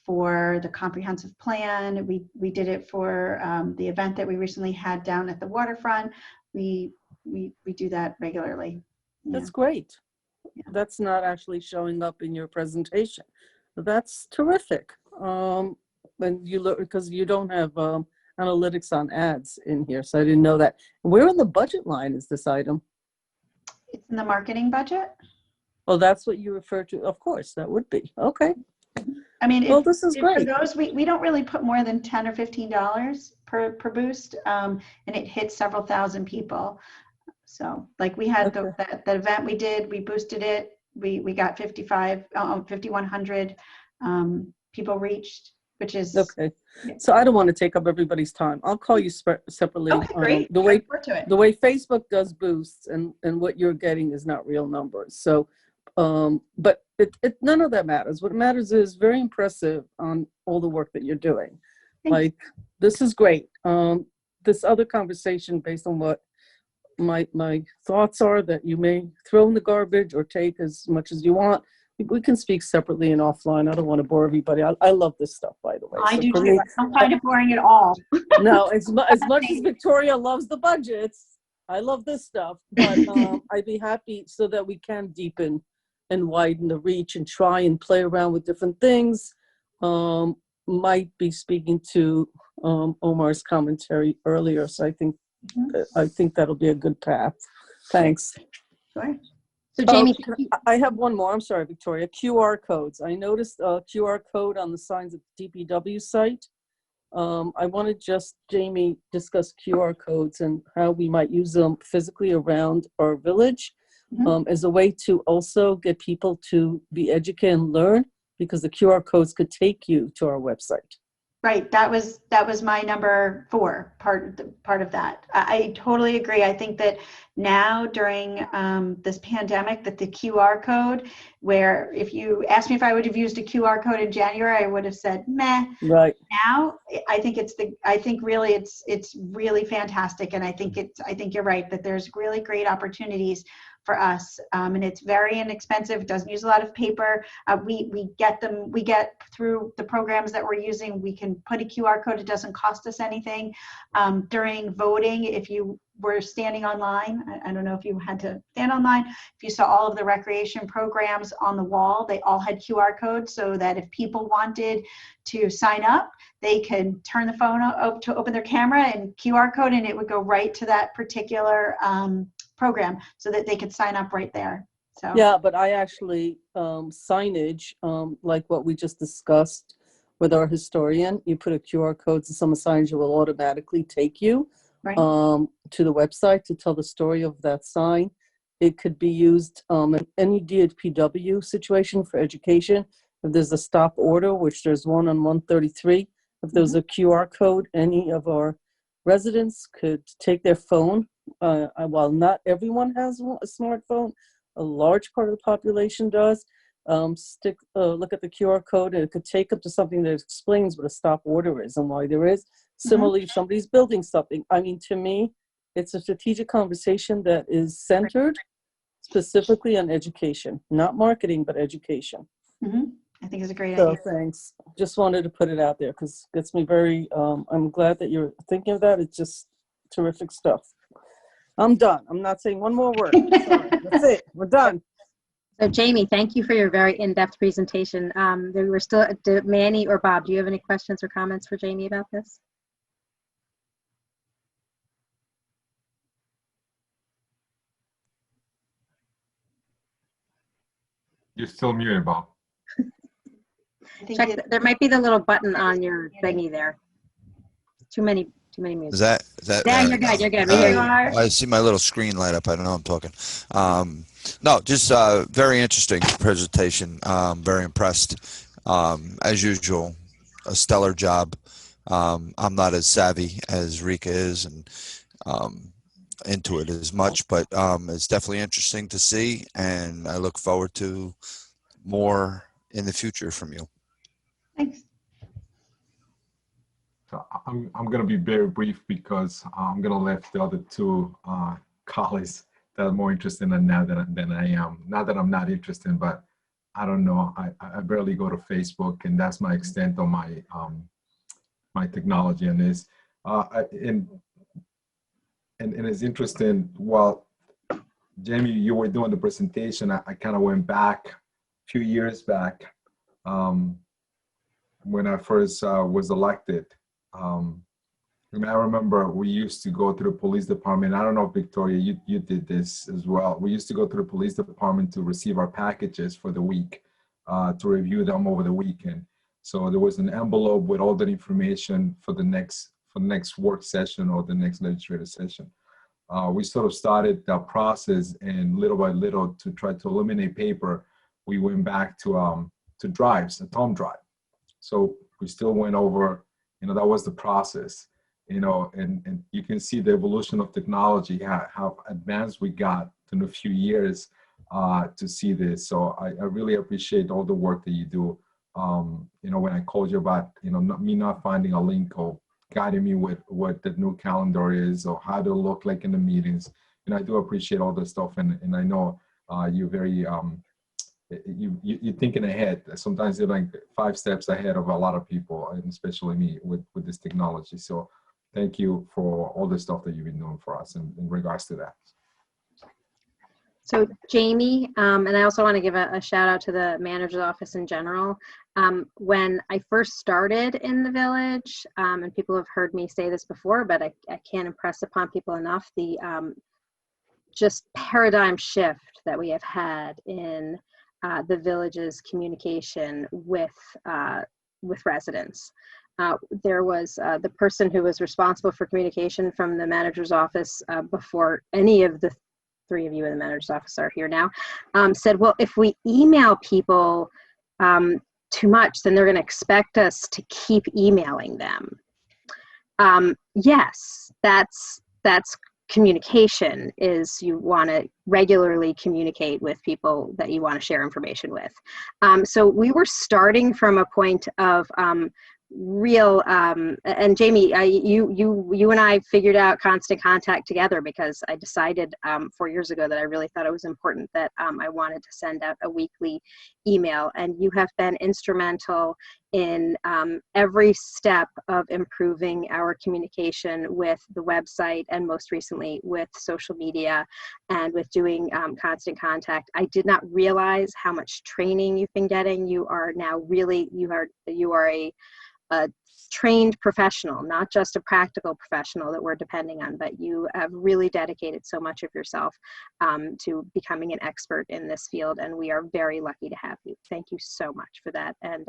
for the comprehensive plan. We did it for the event that we recently had down at the waterfront. We do that regularly. Yeah. That's great. Yeah. That's not actually showing up in your presentation. That's terrific. And you look, because you don't have analytics on ads in here, so I didn't know that. Where in the budget line is this item? It's in the marketing budget. Well, that's what you refer to. Of course, that would be. Okay. I mean, well, this is great. For those, we don't really put more than $10 or $15 per boost, and it hits several thousand people. So like we had the event we did, we boosted it. We got 5,100 people reached, which is okay. So I don't want to take up everybody's time. I'll call you separately. Okay, great. The way Facebook does boosts and what you're getting is not real numbers. So, but none of that matters. What matters is very impressive on all the work that you're doing. Thanks. Like, this is great. This other conversation based on what my thoughts are that you may throw in the garbage or take as much as you want. We can speak separately and offline. I don't want to bore everybody. I love this stuff, by the way. I do too. I don't find it boring at all. No, as much as Victoria loves the budgets, I love this stuff. But I'd be happy so that we can deepen and widen the reach and try and play around with different things. might be speaking to Omar's commentary earlier. So I think that'll be a good path. Thanks. Sure. So Jamie, I have one more. I'm sorry, Victoria. QR codes. I noticed a QR code on the signs at the DPW site. I want to just, Jamie, discuss QR codes and how we might use them physically around our village as a way to also get people to be educated and learn, because the QR codes could take you to our website. Right. That was my number 4 part of that. I totally agree. I think that now during this pandemic, that the QR code, where if you asked me if I would have used a QR code in January, I would have said meh. Right. Now I think really it's really fantastic, and I think you're right that there's really great opportunities for us, and it's very inexpensive. It doesn't use a lot of paper. We get through the programs that we're using. We can put a QR code. It doesn't cost us anything. During voting, if you were standing online, I don't know if you had to stand online, if you saw all of the recreation programs on the wall, they all had QR codes, so that if people wanted to sign up, they could turn the phone up to open their camera and QR code, and it would go right to that particular program, so that they could sign up right there. So yeah, but I actually signage, like what we just discussed with our historian, you put a QR code to some signage, it will automatically take you right. To the website to tell the story of that sign. It could be used in any DPW situation for education. If there's a stop order, which there's one on 133, if there's a QR code, any of our residents could take their phone. While not everyone has a smartphone, a large part of the population does. Look at the QR code, and it could take up to something that explains what a stop order is and why there is. Similarly, if somebody's building something, I mean, to me, it's a strategic conversation that is centered specifically on education, not marketing, but education. I think it's a great So idea. thanks. Just wanted to put it out there because it gets me very, I'm glad that you're thinking of that. It's just terrific stuff. I'm done. I'm not saying one more word. Sorry. That's it. We're done. So Jamie, thank you for your very in-depth presentation. There were still, Manny or Bob, do you have any questions or comments for Jamie about this? You're still muted, Bob. Check, there might be the little button on your thingy there. Too many mutes. Is that? Yeah, you're good. You're good. We hear you. I see my little screen light up. I don't know I'm talking. No, just very interesting presentation. Very impressed. As usual, a stellar job. I'm not as savvy as Rika is and into it as much, but it's definitely interesting to see, and I look forward to more in the future from you. Thanks. So I'm going to be very brief because I'm going to let the other 2 colleagues that are more interested in that than I am. Not that I'm not interested, but I don't know. I barely go to Facebook, and that's my extent on my my technology on this. And it's interesting. While Jamie, you were doing the presentation, I kind of went back a few years back when I first was elected. I remember we used to go to the police department. I don't know, Victoria, you did this as well. We used to go to the police department to receive our packages for the week, to review them over the weekend. So there was an envelope with all that information for the next work session or the next legislative session. We sort of started that process, and little by little, to try to eliminate paper, we went back to drives, a thumb drive. So we still went over, that was the process, and you can see the evolution of technology, how advanced we got in a few years to see this. So I really appreciate all the work that you do. When I called you about, me not finding a link or guiding me with what the new calendar is or how to look like in the meetings. And I do appreciate all this stuff. And I know you're very, you're thinking ahead. Sometimes you're like 5 steps ahead of a lot of people, and especially me with this technology. So thank you for all the stuff that you've been doing for us in regards to that. So Jamie, and I also want to give a shout out to the manager's office in general. When I first started in the village, and people have heard me say this before, but I can't impress upon people enough the just paradigm shift that we have had in the village's communication with residents. There was the person who was responsible for communication from the manager's office before any of the three of you in the manager's office are here now, said, well, if we email people too much, then they're going to expect us to keep emailing them. Yes, that's communication. Is you want to regularly communicate with people that you want to share information with. So we were starting from a point of real, and Jamie, you and I figured out constant contact together because I decided 4 years ago that I really thought it was important that I wanted to send out a weekly email, and you have been instrumental in every step of improving our communication with the website, and most recently with social media and with doing constant contact. I did not realize how much training you've been getting. You are now really, you are a trained professional, not just a practical professional that we're depending on, but you have really dedicated so much of yourself to becoming an expert in this field, and we are very lucky to have you. Thank you so much for that. And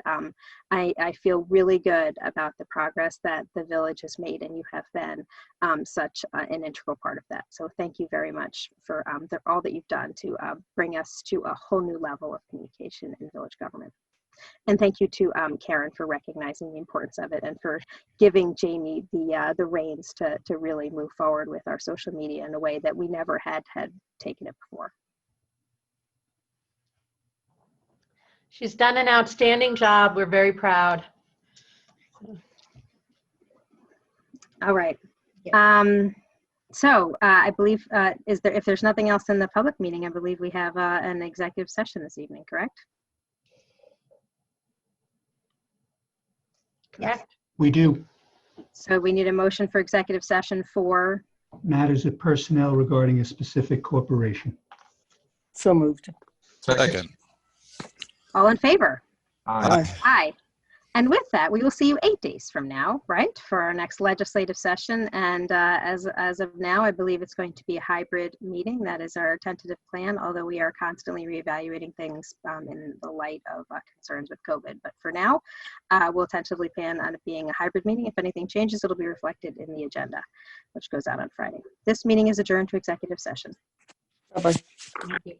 I feel really good about the progress that the village has made, and you have been such an integral part of that. So thank you very much for all that you've done to bring us to a whole new level of communication in village government. And thank you to Karen for recognizing the importance of it and for giving Jamie the reins to really move forward with our social media in a way that we never had taken it before. She's done an outstanding job. We're very proud. All right. So I believe, if there's nothing else in the public meeting, I believe we have an executive session this evening, correct? Correct. We do. So we need a motion for executive session for Matters of personnel regarding a specific corporation. So moved. Second. all in favor? Aye. Aye. And with that, we will see you 8 days from now, right, for our next legislative session. And as of now, I believe it's going to be a hybrid meeting. That is our tentative plan, although we are constantly reevaluating things in the light of concerns with COVID. But for now, we'll tentatively plan on it being a hybrid meeting. If anything changes, it'll be reflected in the agenda, which goes out on Friday. This meeting is adjourned to executive session. Bye-bye. Thank you.